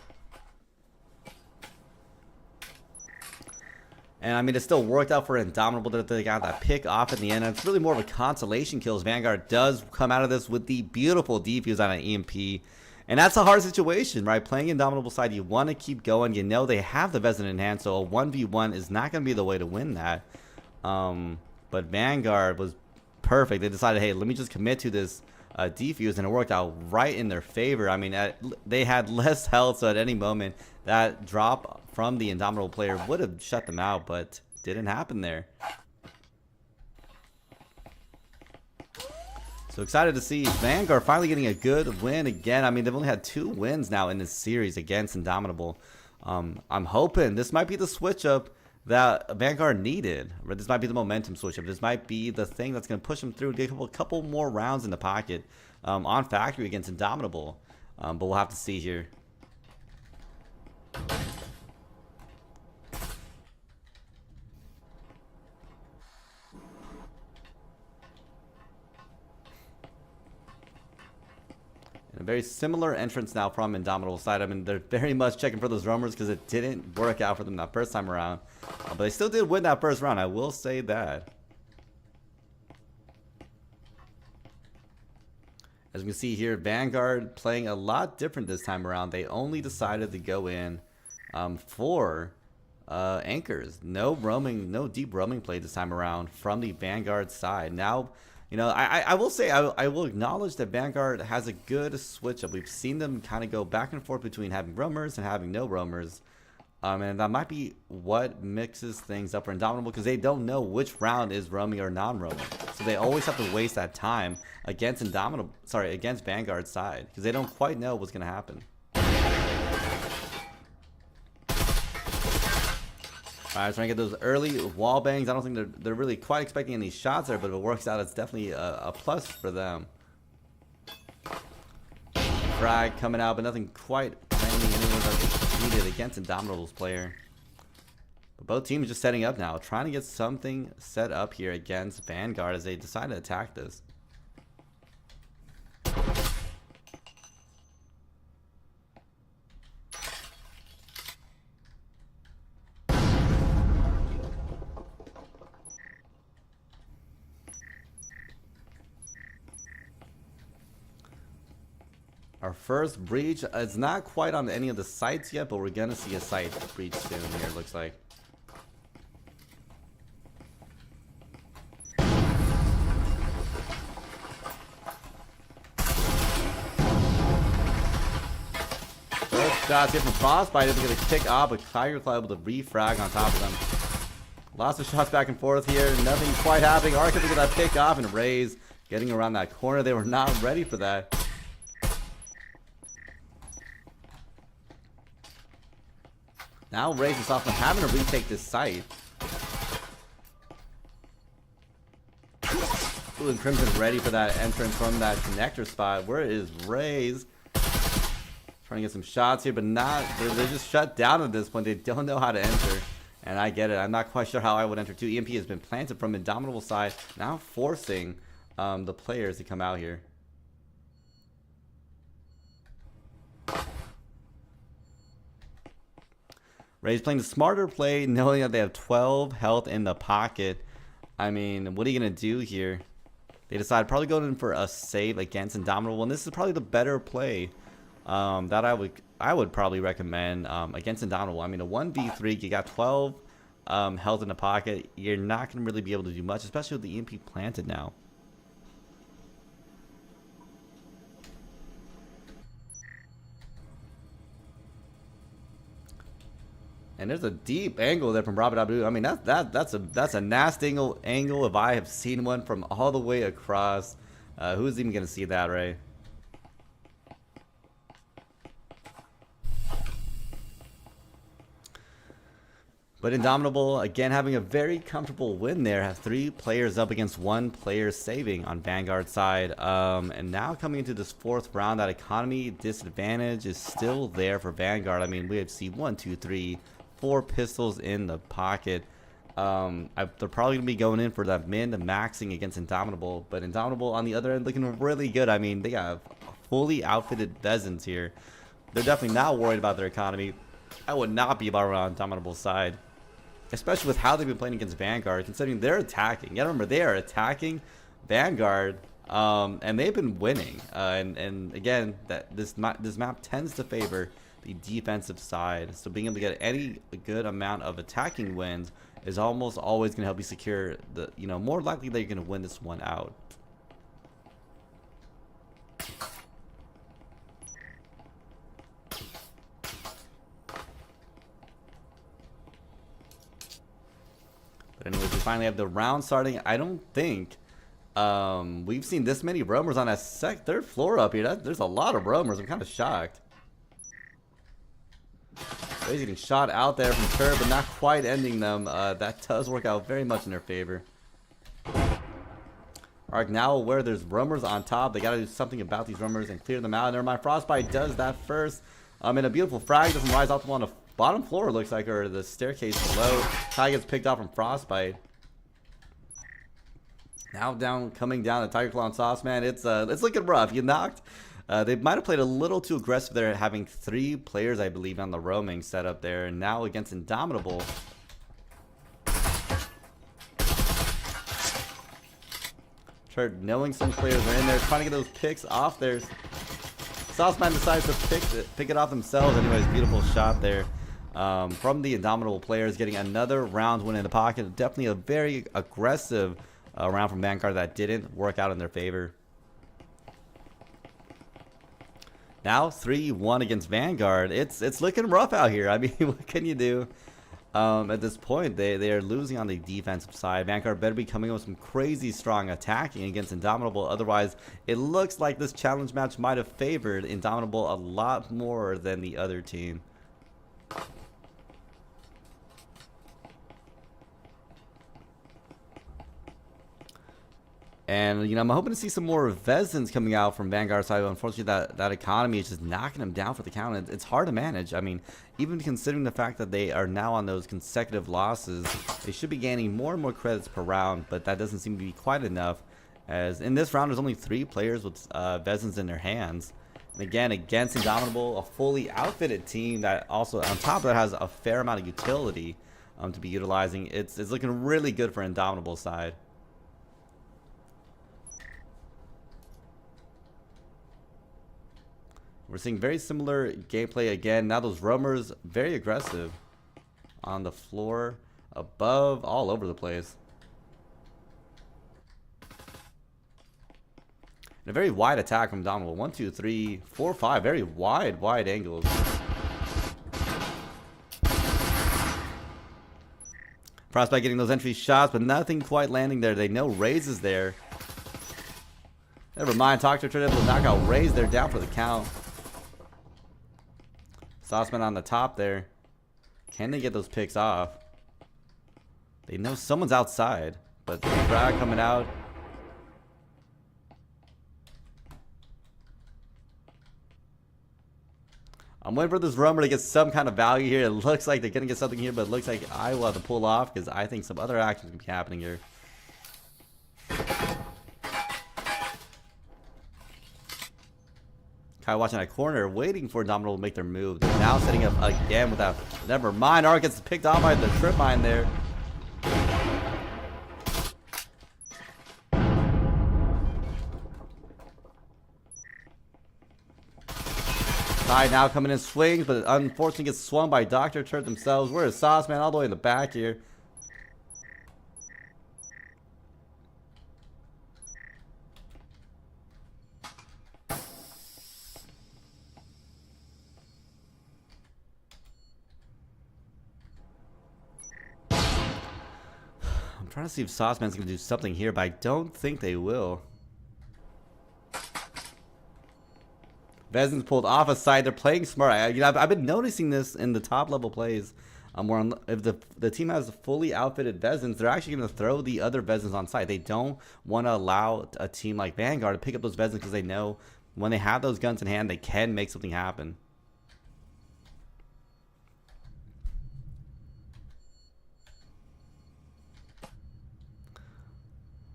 And I mean, it still worked out for Indomitable that they got that pick off in the end. And it's really more of a consolation kill as Vanguard does come out of this with the beautiful defuse on an EMP. And that's a hard situation, right? Playing Indomitable side, you want to keep going. You know they have the Vezin in hand, so a 1v1 is not going to be the way to win that. But Vanguard was perfect. They decided, hey, let me just commit to this defuse, and it worked out right in their favor. I mean, they had less health, so at any moment that drop from the Indomitable player would have shut them out, but didn't happen there. So excited to see Vanguard finally getting a good win again. I mean, they've only had 2 wins now in this series against Indomitable. I'm hoping this might be the switch up that Vanguard needed. Or this might be the momentum switch up. This might be the thing that's going to push them through, get a couple more rounds in the pocket on factory against Indomitable. But we'll have to see here. A very similar entrance now from Indomitable side. I mean, they're very much checking for those roamers because it didn't work out for them that first time around. But they still did win that first round, I will say that. As we can see here, Vanguard playing a lot different this time around. They only decided to go in for anchors. No roaming, no deep roaming play this time around from the Vanguard side. Now, you know, I will say, I will acknowledge that Vanguard has a good switch up. We've seen them kind of go back and forth between having roamers and having no roamers. And that might be what mixes things up for Indomitable, because they don't know which round is roaming or non-roaming. So they always have to waste that time against against Vanguard's side, because they don't quite know what's going to happen. Alright, trying to get those early wall bangs. I don't think they're really quite expecting any shots there, but if it works out, it's definitely a plus for them. Frag coming out, but nothing quite landing anyone that's needed against Indomitable's player. But both teams just setting up now, trying to get something set up here against Vanguard as they decide to attack this. Our first breach is not quite on any of the sites yet, but we're gonna see a site breach soon here, it looks like. First shots here from Frostbite, able to get a kick off, but Tiger Claw able to refrag on top of them. Lots of shots back and forth here, nothing quite happening. Arc able to get that pick off, and Raze getting around that corner. They were not ready for that. Now Raze is off on having to retake this site. Ooh, and Crimson ready for that entrance from that connector spot. Where is Raze? Trying to get some shots here, but not. They're just shut down at this point. They don't know how to enter. And I get it. I'm not quite sure how I would enter too. EMP has been planted from Indomitable side, now forcing the players to come out here. Raze playing the smarter play, knowing that they have 12 health in the pocket. I mean, what are you going to do here? They decide probably going in for a save against Indomitable, and this is probably the better play that I would probably recommend against Indomitable. I mean, a 1v3, you got 12 health in the pocket. You're not going to really be able to do much, especially with the EMP planted now. And there's a deep angle there from Robert Abu. I mean, that's a nasty angle if I have seen one from all the way across. Who's even gonna see that, right? But Indomitable again having a very comfortable win there. Have 3 players up against 1 player saving on Vanguard's side. And now coming into this 4th round, that economy disadvantage is still there for Vanguard. I mean, we have seen 1, 2, 3. 4 pistols in the pocket. They're probably going to be going in for that min maxing against Indomitable. But Indomitable on the other end looking really good. I mean, they have fully outfitted pheasants here. They're definitely not worried about their economy. I would not be about on Indomitable's side. Especially with how they've been playing against Vanguard, considering they're attacking. You gotta remember, they are attacking Vanguard, and they've been winning. And again, this map tends to favor the defensive side, so being able to get any good amount of attacking wins is almost always going to help you secure the, more likely that you're going to win this one out. we finally have the round starting. I don't think we've seen this many roamers on that third floor up here. There's a lot of roamers. I'm kind of shocked. He's getting shot out there from Turret, but not quite ending them. That does work out very much in their favor. Alright, now where there's roamers on top, they gotta do something about these roamers and clear them out. Never mind, Frostbite does that first. And a beautiful frag doesn't rise off on the bottom floor, it looks like, or the staircase below. Ty gets picked off from Frostbite. Now coming down the Tiger Claw and Sauce, man, it's looking rough. You knocked. They might have played a little too aggressive there, having 3 players, I believe, on the roaming setup there. And now against Indomitable. Turret knowing some players are in there, trying to get those picks off there. Sauceman decides to pick it off themselves. Anyways, beautiful shot there from the Indomitable players, getting another round win in the pocket. Definitely a very aggressive round from Vanguard that didn't work out in their favor. Now 3-1 against Vanguard. It's looking rough out here. I mean, what can you do? At this point, they are losing on the defensive side. Vanguard better be coming up with some crazy strong attacking against Indomitable. Otherwise, it looks like this challenge match might have favored Indomitable a lot more than the other team. And, you know, I'm hoping to see some more Vezins coming out from Vanguard side. But unfortunately, that economy is just knocking them down for the count. It's hard to manage. I mean, even considering the fact that they are now on those consecutive losses, they should be gaining more and more credits per round. But that doesn't seem to be quite enough. As in this round, there's only 3 players with Vezins in their hands. And again, against Indomitable, a fully outfitted team that also, on top of that, has a fair amount of utility to be utilizing. It's looking really good for Indomitable's side. We're seeing very similar gameplay again. Now those roamers, very aggressive on the floor, above, all over the place. And a very wide attack from Indomitable. 1, 2, 3, 4, 5. Very wide angles. Frostbite getting those entry shots, but nothing quite landing there. They know Raze is there. Never mind. Talk to Trinidad will knock out Raze. They're down for the count. Sauceman on the top there. Can they get those picks off? They know someone's outside, but the frag coming out. I'm waiting for this roamer to get some kind of value here. It looks like they're going to get something here, but it looks like I will have to pull off because I think some other actions could be happening here. Kai watching that corner, waiting for Indomitable to make their move. They're now setting up again with that. Never mind. Arc gets picked off by the trip mine there. Kai now coming in swings, but unfortunately gets swung by Dr. Turret themselves. Where is Sauceman? All the way in the back here. I'm trying to see if Sauceman's going to do something here, but I don't think they will. Vezin's pulled off a side. They're playing smart. I've been noticing this in the top level plays. Where if the team has fully outfitted Vezins, they're actually going to throw the other Vezins on site. They don't want to allow a team like Vanguard to pick up those Vezins because they know when they have those guns in hand, they can make something happen.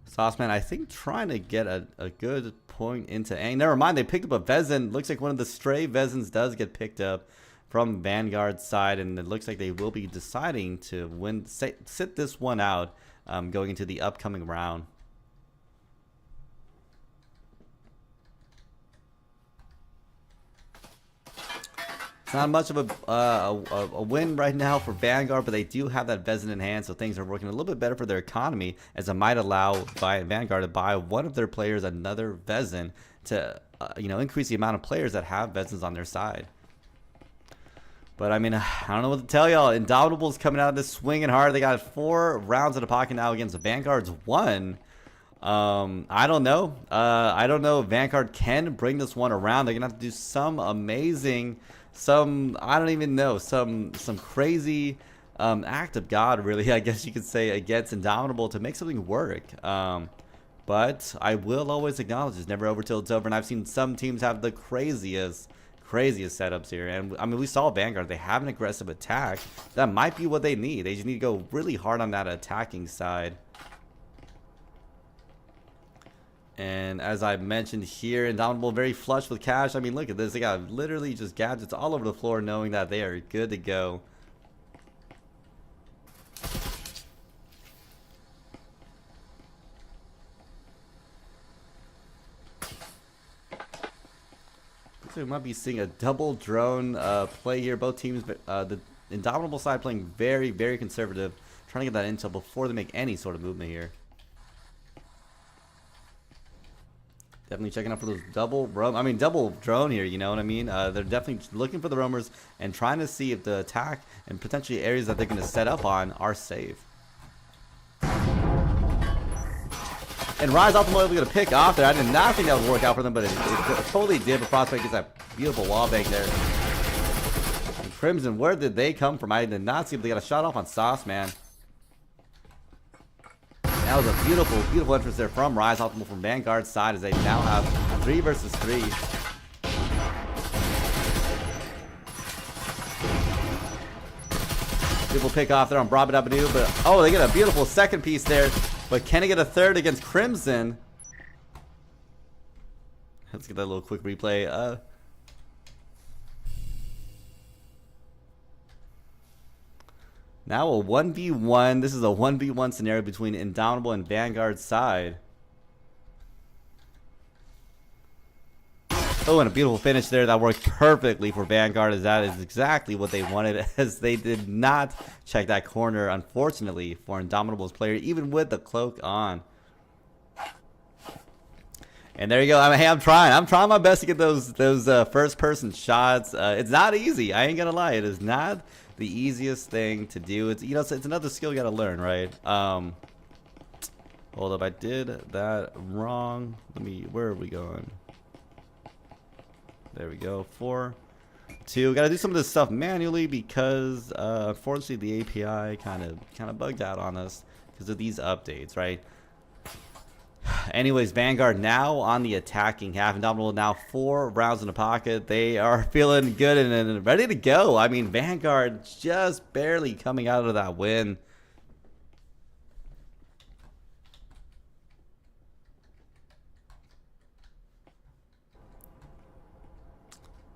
Sauceman, I think, trying to get a good point into Aang. Never mind, they picked up a Vezin. Looks like one of the stray Vezins does get picked up from Vanguard's side, and it looks like they will be deciding to sit this one out going into the upcoming round. It's not much of a win right now for Vanguard, but they do have that Vezin in hand, so things are working a little bit better for their economy, as it might allow Vanguard to buy one of their players another Vezin to increase the amount of players that have Vezins on their side. But I mean, I don't know what to tell y'all. Indomitable's coming out of this swinging hard. They got 4 rounds in the pocket now against the Vanguard's 1. I don't know. I don't know if Vanguard can bring this one around. They're gonna have to do some amazing, I don't even know, some crazy act of God, really, I guess you could say, against Indomitable to make something work. But I will always acknowledge it's never over till it's over, and I've seen some teams have the craziest setups here. And I mean, we saw Vanguard, they have an aggressive attack. That might be what they need. They just need to go really hard on that attacking side. And as I mentioned here, Indomitable very flush with cash. I mean, look at this. They got literally just gadgets all over the floor, knowing that they are good to go. So we might be seeing a double drone play here. Both teams, the Indomitable side playing very, very conservative, trying to get that intel before they make any sort of movement here. Definitely checking out for those double drone here, you know what I mean? They're definitely looking for the roamers and trying to see if the attack and potentially areas that they're going to set up on are safe. And Rise Optimal able to pick off there. I did not think that would work out for them, but it totally did. But Prospect gets that beautiful wall bang there. And Crimson, where did they come from? I did not see if they got a shot off on Sauce, man. That was a beautiful, beautiful entrance there from Rise Optimal from Vanguard's side, as they now have 3 versus 3. Beautiful pick off there on Brabadabadoo, but oh, they get a beautiful second piece there. But can they get a third against Crimson? Let's get that little quick replay. Now a 1v1. This is a 1v1 scenario between Indomitable and Vanguard's side. Oh, and a beautiful finish there. That worked perfectly for Vanguard, as that is exactly what they wanted, as they did not check that corner, unfortunately, for Indomitable's player, even with the cloak on. And there you go. I mean, hey, I'm trying my best to get those first-person shots. It's not easy. I ain't gonna lie. It is not the easiest thing to do. It's, you know, it's another skill you gotta learn, right? Hold up, I did that wrong. Where are we going? There we go. 4, 2. Gotta do some of this stuff manually because unfortunately the API kind of bugged out on us because of these updates, right? Anyways, Vanguard now on the attacking half. Indomitable now 4 rounds in the pocket. They are feeling good and ready to go. I mean, Vanguard just barely coming out of that win.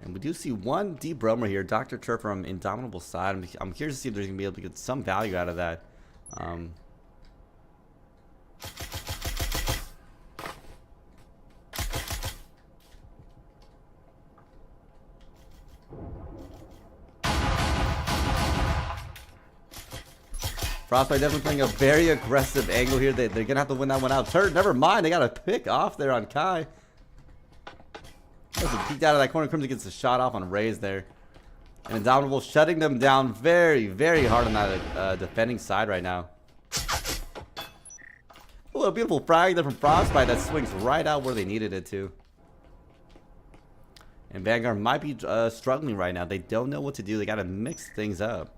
And we do see one deep roamer here, Dr. Turf from Indomitable's side. I'm curious to see if they're going to be able to get some value out of that. Frostbite definitely playing a very aggressive angle here. They're going to have to win that one out. Turd, never mind. They got a pick off there on Kai. Peeked out of that corner. Crimson gets a shot off on Raze there. And Indomitable shutting them down very, very hard on that defending side right now. Oh, a beautiful frag there from Frostbite that swings right out where they needed it to. And Vanguard might be struggling right now. They don't know what to do. They got to mix things up.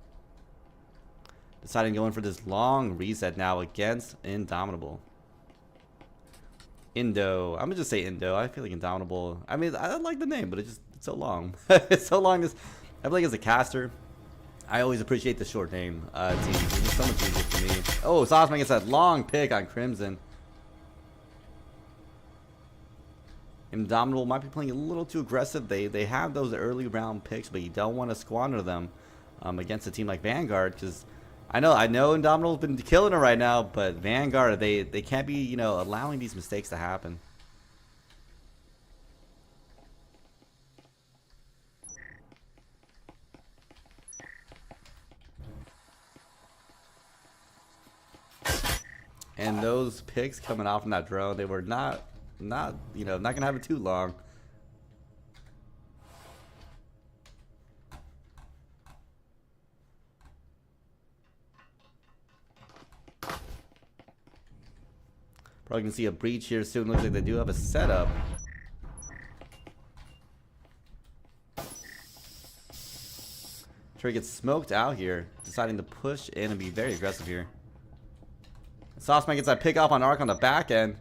Deciding to go in for this long reset now against Indomitable. Indo. I'm gonna just say Indo. I feel like Indomitable. I mean, I like the name, but it's so long. It's so long. I feel like as a caster, I always appreciate the short name teams. It's just so much easier for me. Oh, Sauceman gets that long pick on Crimson. Indomitable might be playing a little too aggressive. They have those early round picks, but you don't want to squander them against a team like Vanguard, because I know Indomitable's been killing it right now, but Vanguard, they can't be, you know, allowing these mistakes to happen. And those picks coming off from that drone, they were not gonna have it too long. Probably gonna see a breach here soon. Looks like they do have a setup. Trey gets smoked out here, deciding to push in and be very aggressive here. Sauceman gets that pick off on Arc on the back end.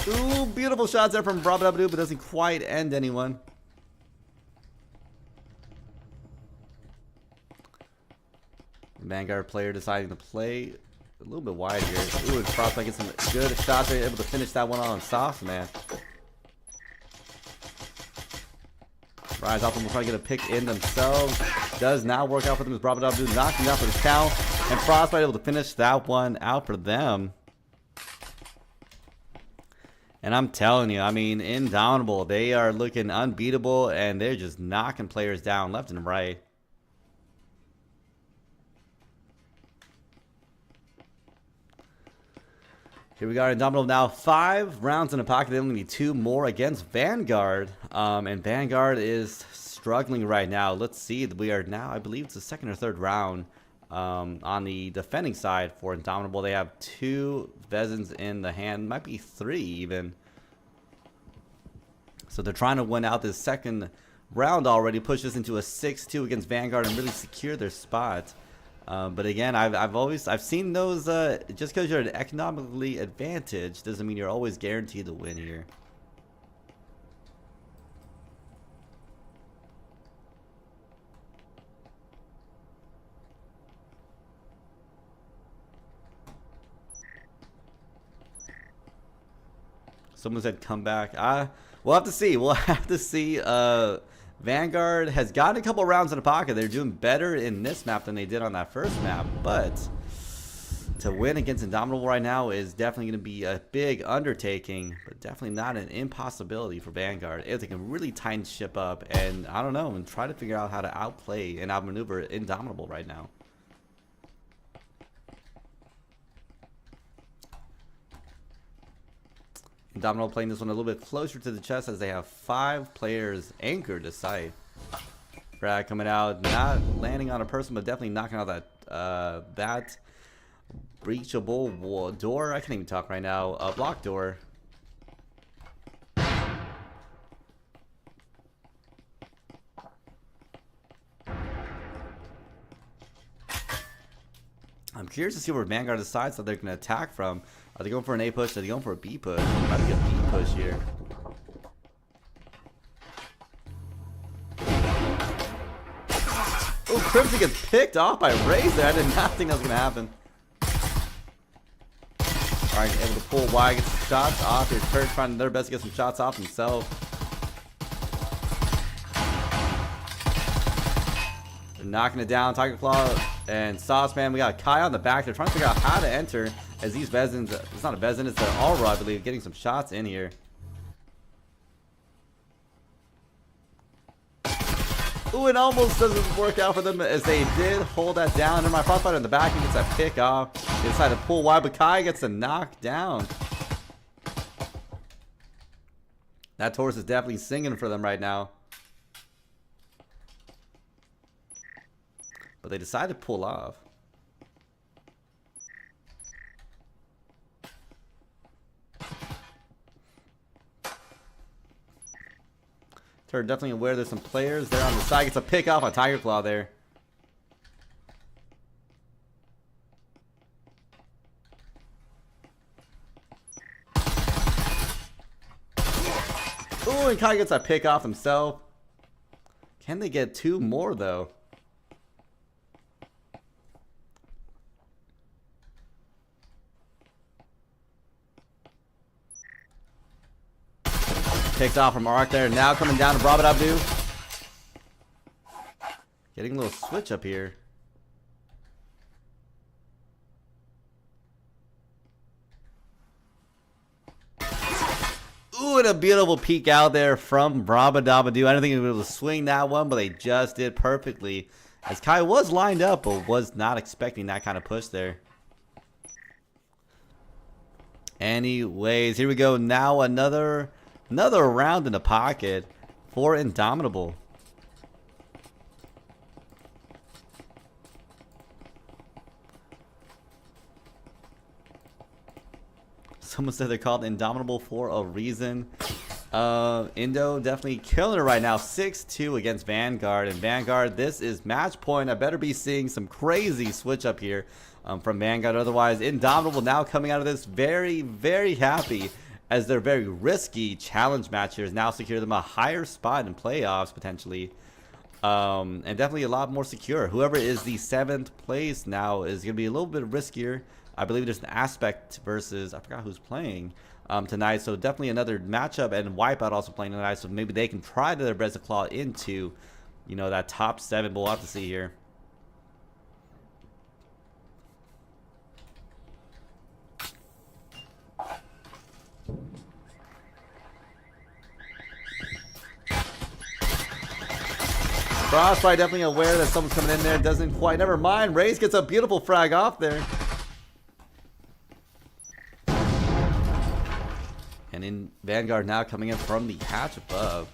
Ooh, beautiful shots there from Brabadabadoo, but doesn't quite end anyone. The Vanguard player deciding to play a little bit wide here. Ooh, and Frostbite gets some good shots there, able to finish that one on Sauceman. Rise off them, will try to get a pick in themselves. Does not work out for them as Brabadabadoo knocking out for the count. And Frostbite able to finish that one out for them. And I'm telling you, I mean, Indomitable, they are looking unbeatable, and they're just knocking players down left and right. Here we got Indomitable now, 5 rounds in the pocket. They only need 2 more against Vanguard. And Vanguard is struggling right now. Let's see, we are now, I believe it's the 2nd or 3rd round. On the defending side for Indomitable, they have 2 Vezins in the hand, might be 3 even. So they're trying to win out this 2nd round already, push this into a 6-2 against Vanguard and really secure their spot. But again, I've seen those. Just because you're economically advantaged doesn't mean you're always guaranteed to win here. Someone said come back. We'll have to see. We'll have to see. Vanguard has gotten a couple rounds in the pocket. They're doing better in this map than they did on that first map. But to win against Indomitable right now is definitely going to be a big undertaking. But definitely not an impossibility for Vanguard if they can really tighten ship up and, I don't know, and try to figure out how to outplay and outmaneuver Indomitable right now. Indomitable playing this one a little bit closer to the chest as they have 5 players anchored to site. Frag coming out, not landing on a person, but definitely knocking out that breachable wall door. I can't even talk right now. A block door. I'm curious to see where Vanguard decides that they're going to attack from. Are they going for an A push? Are they going for a B push? Might be a B push here. Oh, Crimson gets picked off by Razor. I did not think that was going to happen. Alright, able to pull wide, get some shots off. Here's Kurt trying their best to get some shots off himself. They're knocking it down. Tiger Claw and Sauceman. We got Kai on the back. They're trying to figure out how to enter as these Vezins, it's not a Vezin, it's an Aura, I believe, getting some shots in here. Ooh, it almost doesn't work out for them as they did hold that down. And my Frostbite in the back, he gets that pick off. They decide to pull wide, but Kai gets a knock down. That Taurus is definitely singing for them right now. But they decide to pull off. They're definitely aware there's some players there on the side. Gets a pick off on Tiger Claw there. Ooh, and Kai gets that pick off himself. Can they get 2 more though? Picked off from Arc there. Now coming down to Brabadabadoo. Getting a little switch up here. Ooh, and a beautiful peek out there from Brabadabadoo. I don't think he was able to swing that one, but they just did perfectly. As Kai was lined up, but was not expecting that kind of push there. Anyways, here we go. Now another round in the pocket for Indomitable. Someone said they're called Indomitable for a reason. Indo definitely killing it right now. 6-2 against Vanguard. And Vanguard, this is match point. I better be seeing some crazy switch up here from Vanguard. Otherwise, Indomitable now coming out of this very, very happy, as their very risky challenge match here has now secured them a higher spot in playoffs potentially. And definitely a lot more secure. Whoever is the 7th place now is going to be a little bit riskier. I believe there's an aspect versus, I forgot who's playing tonight. So definitely another matchup, and Wipeout also playing tonight. So maybe they can try to their best to claw into, you know, that top 7. But we'll have to see here. Frostbite definitely aware that someone's coming in there. Doesn't quite. Never mind. Raze gets a beautiful frag off there. And in Vanguard now coming in from the hatch above.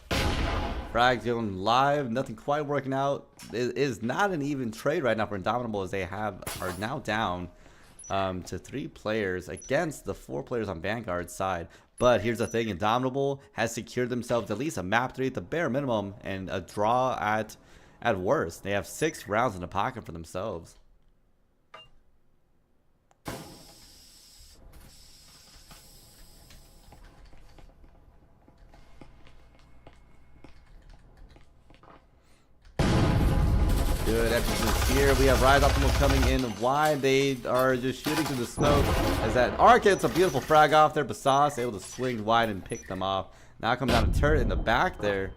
Frag going live. Nothing quite working out. It is not an even trade right now for Indomitable, as they are now down to 3 players against the 4 players on Vanguard's side. But here's the thing. Indomitable has secured themselves at least a map 3 at the bare minimum, and a draw at worst. They have 6 rounds in the pocket for themselves. Good emphasis here. We have Rise Optimal coming in wide. They are just shooting through the smoke, as that Arc hits a beautiful frag off there. Basas able to swing wide and pick them off. Now coming down a turret in the back there.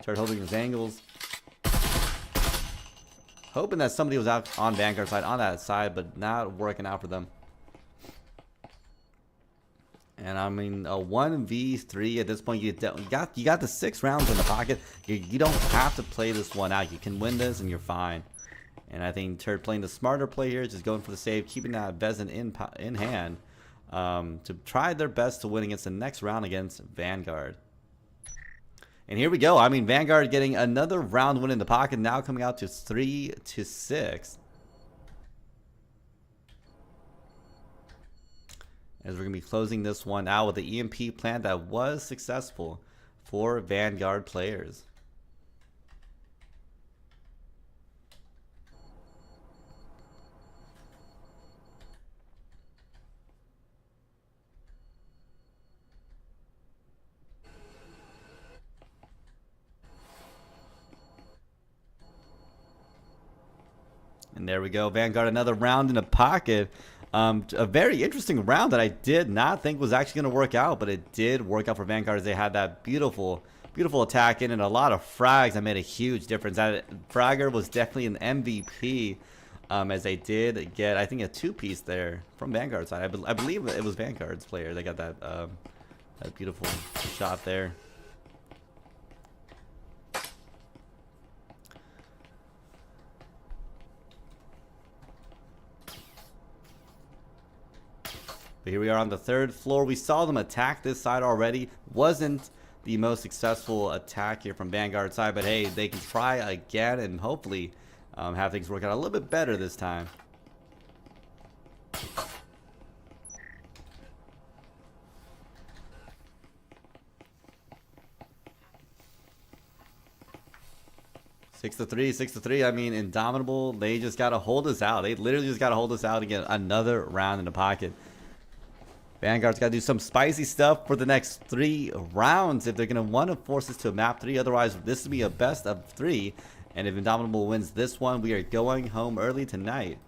Turret holding his angles. Hoping that somebody was out on Vanguard side, on that side, but not working out for them. And I mean, a 1v3 at this point, you got the 6 rounds in the pocket. You don't have to play this one out. You can win this and you're fine. And I think Turret playing the smarter play here, just going for the save, keeping that Vezin in hand to try their best to win against the next round against Vanguard. And here we go. I mean, Vanguard getting another round win in the pocket, now coming out to 3-6. As we're going to be closing this one out with the EMP plant that was successful for Vanguard players. And there we go. Vanguard, another round in the pocket. A very interesting round that I did not think was actually going to work out, but it did work out for Vanguard, as they had that beautiful attack in and a lot of frags that made a huge difference. That fragger was definitely an MVP, as they did get, I think, a 2-piece there from Vanguard's side. I believe it was Vanguard's player. They got that that beautiful shot there. But here we are on the 3rd floor. We saw them attack this side already. Wasn't the most successful attack here from Vanguard's side, but hey, they can try again and hopefully have things work out a little bit better this time. Six to three. I mean, Indomitable, they just got to hold us out. They literally just got to hold us out and get another round in the pocket. Vanguard's got to do some spicy stuff for the next 3 rounds if they're going to want to force us to a map 3. Otherwise, this will be a best of 3. And if Indomitable wins this one, we are going home early tonight.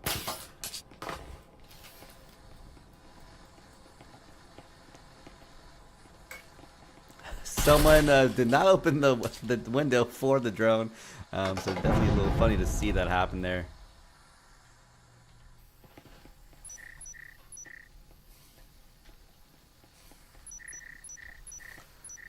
Someone did not open the window for the drone. So definitely a little funny to see that happen there.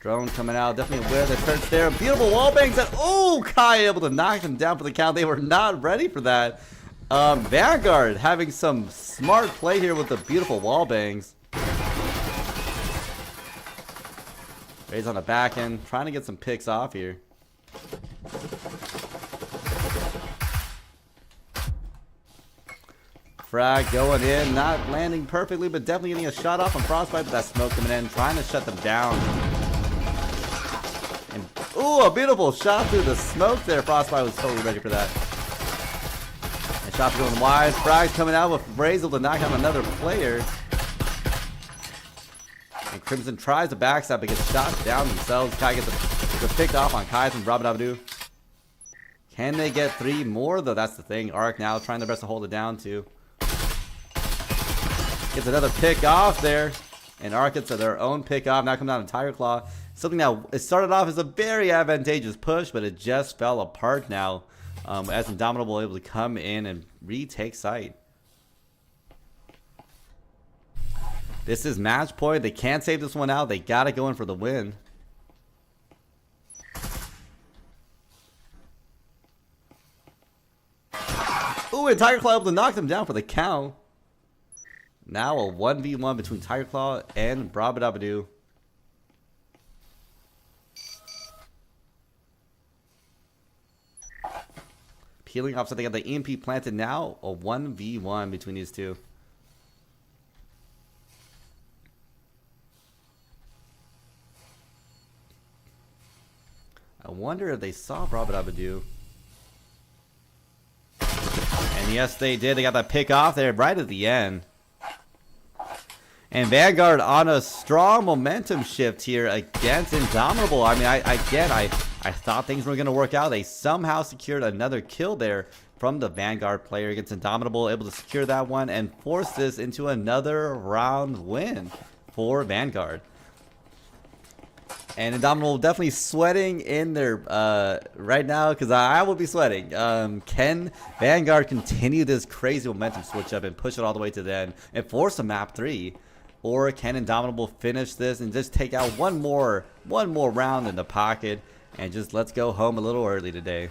Drone coming out, definitely aware of the turrets there. Beautiful wall bangs that, oh, Kai able to knock them down for the count. They were not ready for that. Vanguard having some smart play here with the beautiful wall bangs. Raze on the back end, trying to get some picks off here. frag going in, not landing perfectly, but definitely getting a shot off on Frostbite, but that smoke coming in, trying to shut them down. And, ooh, a beautiful shot through the smoke there. Frostbite was totally ready for that. And shots going wide, frag's coming out with Brazel to knock out another player. And Crimson tries to backstab, but gets shot down themselves. Kai gets a pick off on Kai from Brabadabadoo. Can they get 3 more, though? That's the thing. Arc now trying their best to hold it down, too. Gets another pick off there. And Arc gets their own pick off. Now comes down to Tiger Claw. Something that it started off as a very advantageous push, but it just fell apart now. As Indomitable able to come in and retake site. This is match point. They can't save this one out. They got to go in for the win. Ooh, and Tiger Claw able to knock them down for the count. Now a 1v1 between Tiger Claw and Brabadabadoo. Peeling off, so they got the EMP planted now. A 1v1 between these two. I wonder if they saw Brabadabadoo. And yes, they did. They got that pick off there right at the end. And Vanguard on a strong momentum shift here against Indomitable. I mean, I thought things were going to work out. They somehow secured another kill there from the Vanguard player against Indomitable. Able to secure that one and force this into another round win for Vanguard. And Indomitable definitely sweating in there right now, because I will be sweating. Can Vanguard continue this crazy momentum switch up and push it all the way to the end and force a map 3? Or can Indomitable finish this and just take out one more round in the pocket and just let's go home a little early today?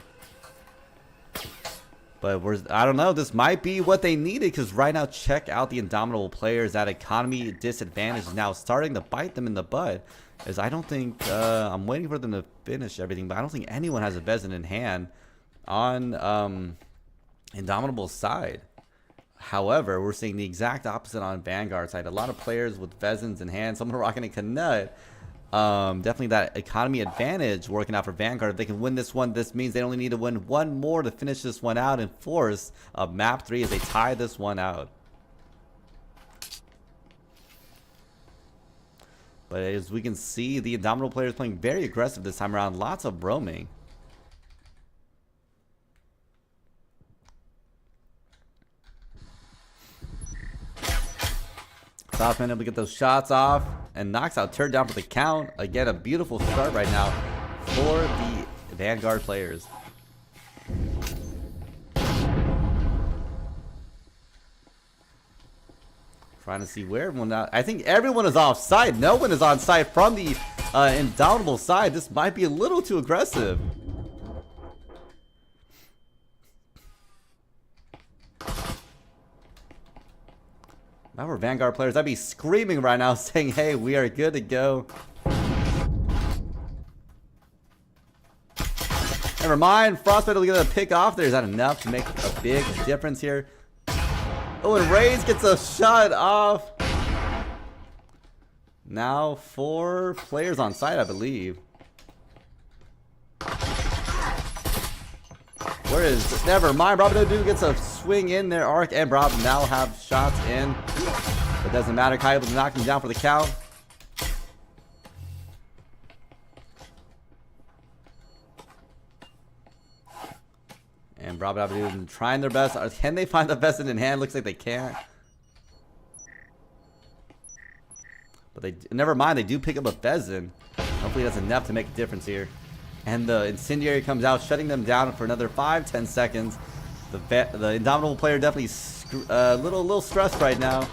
But I don't know. This might be what they needed, because right now, check out the Indomitable players. That economy disadvantage is now starting to bite them in the butt. As I don't think, I'm waiting for them to finish everything, but I don't think anyone has a Vezin in hand on Indomitable's side. However, we're seeing the exact opposite on Vanguard's side. A lot of players with Vezins in hand, some are rocking a Knut. Definitely that economy advantage working out for Vanguard. If they can win this one, this means they only need to win one more to finish this one out and force a map 3 as they tie this one out. But as we can see, the Indomitable players playing very aggressive this time around. Lots of roaming. Southman able to get those shots off and knocks out Turd down for the count. Again, a beautiful start right now for the Vanguard players. Trying to see where everyone out. I think everyone is off site. No one is on site from the Indomitable side. This might be a little too aggressive. If I were Vanguard players, I'd be screaming right now saying, hey, we are good to go. Never mind. Frostbite will get a pick off there. Is that enough to make a big difference here? Oh, and Raze gets a shot off. Now 4 players on site, I believe. Where is... Never mind. Brabadabadoo gets a swing in there. Arc and Brab now have shots in. It doesn't matter. Kai able to knock him down for the count. And Brabadabadoo trying their best. Can they find the Vezin in hand? Looks like they can't. But they never mind. They do pick up a Vezin. Hopefully that's enough to make a difference here. And the Incendiary comes out, shutting them down for another 5-10 seconds. The Indomitable player definitely a little stressed right now.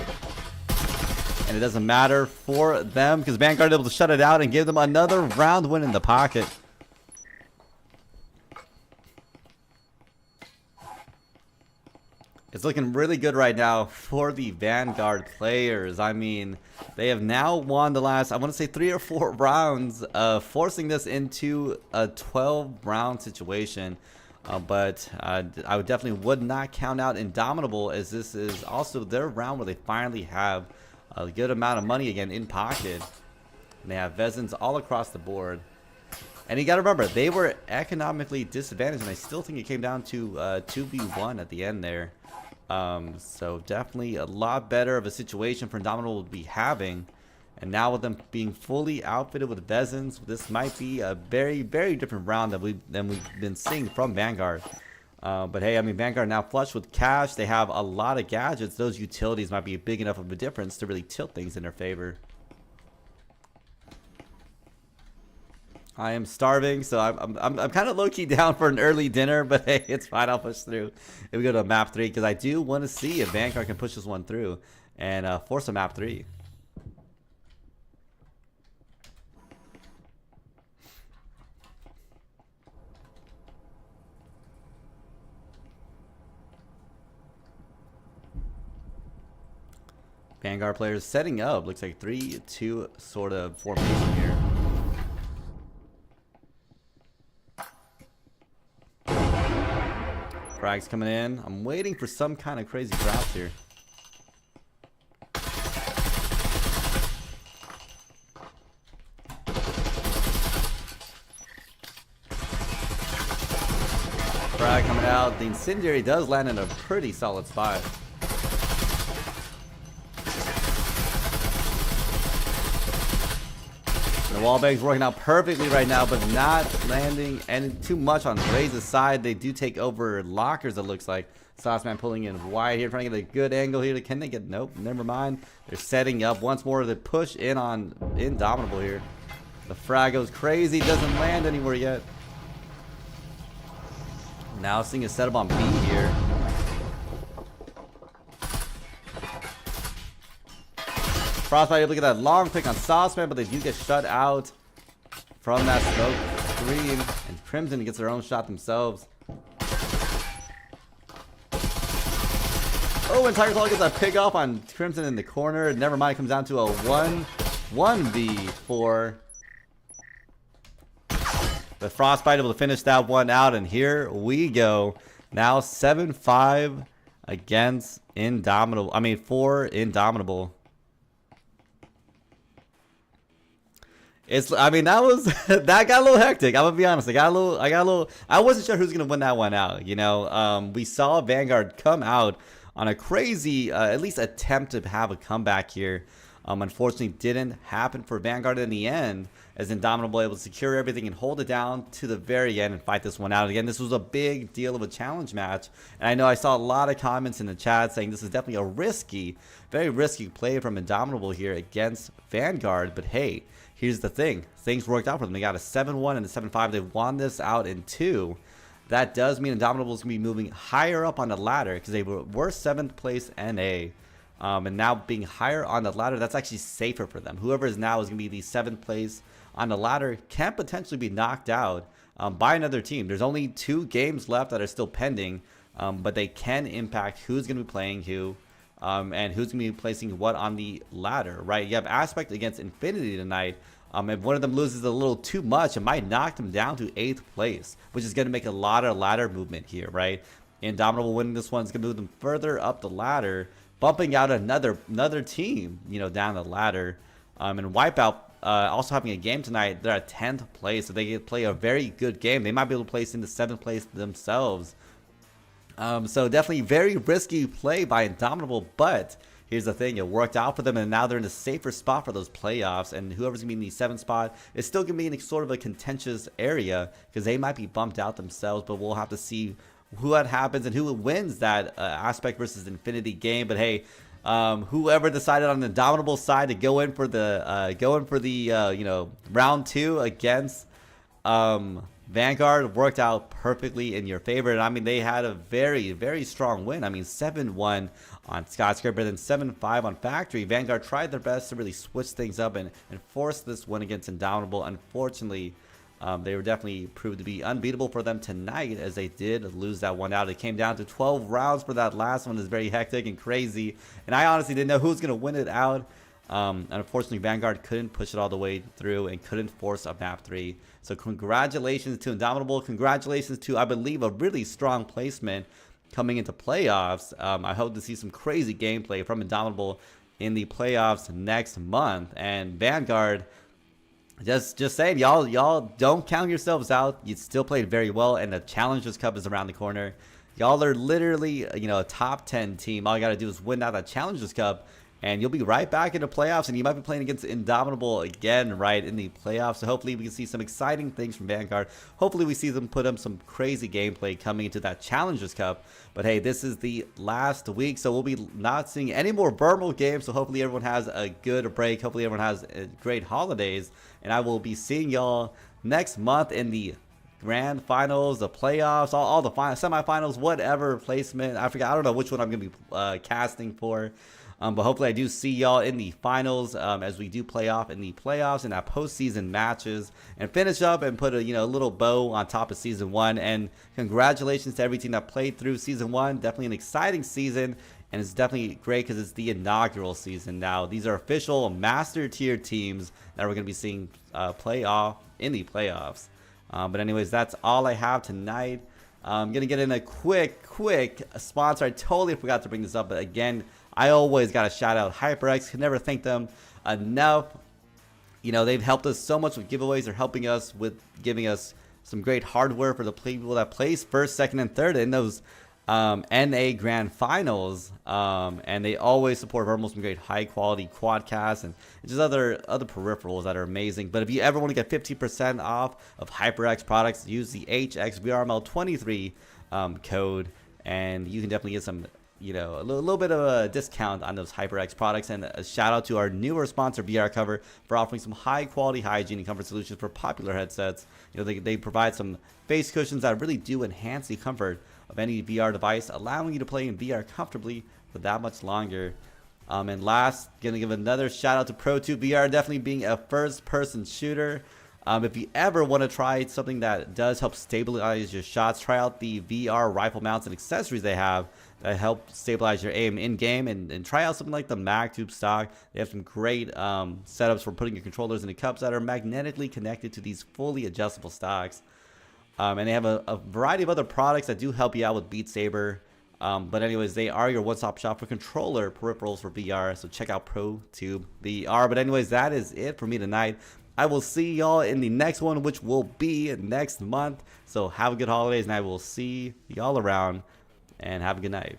And it doesn't matter for them because Vanguard able to shut it out and give them another round win in the pocket. It's looking really good right now for the Vanguard players. I mean, they have now won the last, I want to say 3 or 4 rounds, forcing this into a 12-round situation. But I would definitely would not count out Indomitable, as this is also their round where they finally have a good amount of money again in pocket. And they have Vezins all across the board. And you got to remember, they were economically disadvantaged, and I still think it came down to 2v1 at the end there. So definitely a lot better of a situation for Indomitable to be having. And now with them being fully outfitted with Vezins, this might be a very, very different round than we've been seeing from Vanguard. But hey, I mean, Vanguard now flush with cash. They have a lot of gadgets. Those utilities might be big enough of a difference to really tilt things in their favor. I am starving, so I'm kind of low-key down for an early dinner, but hey, it's fine. I'll push through. If we go to map 3, because I do want to see if Vanguard can push this one through and force a map 3. Vanguard players setting up. Looks like 3-2 sort of formation here. Frags coming in. I'm waiting for some kind of crazy drops here. Frag coming out. The incendiary does land in a pretty solid spot. The wallbang's working out perfectly right now, but not landing any too much on Raze's side. They do take over lockers, it looks like. Sauceman pulling in wide here, trying to get a good angle here. Can they get... Nope, never mind. They're setting up once more to push in on Indomitable here. The frag goes crazy, doesn't land anywhere yet. Now seeing a setup on B here. Frostbite, look at that long pick on Sauceman, but they do get shut out from that smoke screen. And Crimson gets their own shot themselves. Oh, and Tiger Claw gets a pick off on Crimson in the corner. Never mind, comes down to a 1v4. But Frostbite able to finish that one out, and here we go. Now 7-5 against Indomitable. I mean, for Indomitable. I mean, that got a little hectic. I'm gonna be honest. I wasn't sure who's gonna win that one out. You know, we saw Vanguard come out on a crazy, at least attempt to have a comeback here. Unfortunately, didn't happen for Vanguard in the end, as Indomitable able to secure everything and hold it down to the very end and fight this one out. Again, this was a big deal of a challenge match, and I know I saw a lot of comments in the chat saying this is definitely a risky, very risky play from Indomitable here against Vanguard. But hey, here's the thing. Things worked out for them. They got a 7-1 and a 7-5. They won this out in 2. That does mean Indomitable is going to be moving higher up on the ladder, because they were 7th place NA. And now being higher on the ladder, that's actually safer for them. Whoever is now is going to be the 7th place on the ladder can potentially be knocked out by another team. There's only 2 games left that are still pending, but they can impact who's going to be playing who. And who's going to be placing what on the ladder, right? You have Aspect against Infinity tonight. If one of them loses a little too much, it might knock them down to 8th place, which is going to make a lot of ladder movement here, right? Indomitable winning this one is going to move them further up the ladder, bumping out another team, you know, down the ladder. And Wipeout also having a game tonight. They're at 10th place, so they can play a very good game. They might be able to place into 7th place themselves. So definitely very risky play by Indomitable, but here's the thing, it worked out for them, and now they're in a safer spot for those playoffs, and whoever's going to be in the 7th spot is still going to be in sort of a contentious area, because they might be bumped out themselves, but we'll have to see what happens and who wins that Aspect versus Infinity game. But hey, whoever decided on the Indomitable side to go in for the you know, round 2 against Vanguard worked out perfectly in your favor. And I mean, they had a very, very strong win. I mean, 7-1 on Skyscraper, then 7-5 on Factory. Vanguard tried their best to really switch things up and force this win against Indomitable. Unfortunately, they were definitely proved to be unbeatable for them tonight, as they did lose that one out. It came down to 12 rounds for that last one. It's very hectic and crazy, and I honestly didn't know who was going to win it out. And unfortunately, Vanguard couldn't push it all the way through and couldn't force a map 3. So congratulations to Indomitable. Congratulations to, I believe, a really strong placement coming into playoffs. I hope to see some crazy gameplay from Indomitable in the playoffs next month. And Vanguard, just saying, y'all don't count yourselves out. You still played very well, and the Challengers Cup is around the corner. Y'all are literally, a top 10 team. All you got to do is win out that Challengers Cup, and you'll be right back in the playoffs, and you might be playing against Indomitable again right in the playoffs. So hopefully we can see some exciting things from Vanguard. Hopefully we see them put up some crazy gameplay coming into that Challengers Cup. But hey, this is the last week, so we'll be not seeing any more VRML games. So hopefully everyone has a good break. Hopefully everyone has great holidays. And I will be seeing y'all next month in the grand finals, the playoffs, all the semifinals, whatever placement. I forgot. I don't know which one I'm going to be casting for. But hopefully I do see y'all in the finals as we do play off in the playoffs and our postseason matches, and finish up and put a little bow on top of season 1. And congratulations to every team that played through season 1. Definitely an exciting season, and it's definitely great because it's the inaugural season now. These are official master tier teams that we're going to be seeing play off in the playoffs. But anyways, that's all I have tonight. I'm going to get in a quick sponsor. I totally forgot to bring this up, but again, I always got to shout out HyperX. Can never thank them enough. They've helped us so much with giveaways. They're helping us with giving us some great hardware for the people that place first, second, and third in those NA Grand Finals. And they always support VRML, some great high quality quadcasts and just other peripherals that are amazing. But if you ever want to get 50% off of HyperX products, use the HXVRML23 code, and you can definitely get some a little bit of a discount on those HyperX products. And a shout out to our newer sponsor, VR Cover, for offering some high quality hygiene and comfort solutions for popular headsets. They provide some face cushions that really do enhance the comfort of any VR device, allowing you to play in VR comfortably for that much longer. And last, gonna give another shout out to ProTube VR, definitely being a first person shooter. If you ever want to try something that does help stabilize your shots, try out the VR rifle mounts and accessories they have that help stabilize your aim in-game, and try out something like the MagTube stock. They have some great setups for putting your controllers into cups that are magnetically connected to these fully adjustable stocks. And they have a variety of other products that do help you out with Beat Saber. But anyways, they are your one-stop shop for controller peripherals for VR, so check out ProTube VR. But anyways, that is it for me tonight. I will see y'all in the next one, which will be next month. So have a good holidays, and I will see y'all around, and have a good night.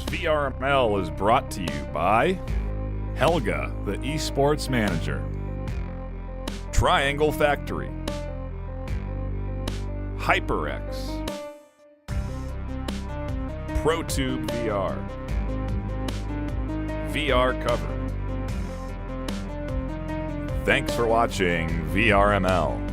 VRML is brought to you by Helga, the esports manager, Triangle Factory, HyperX, ProTube VR, VR Cover. Thanks for watching VRML.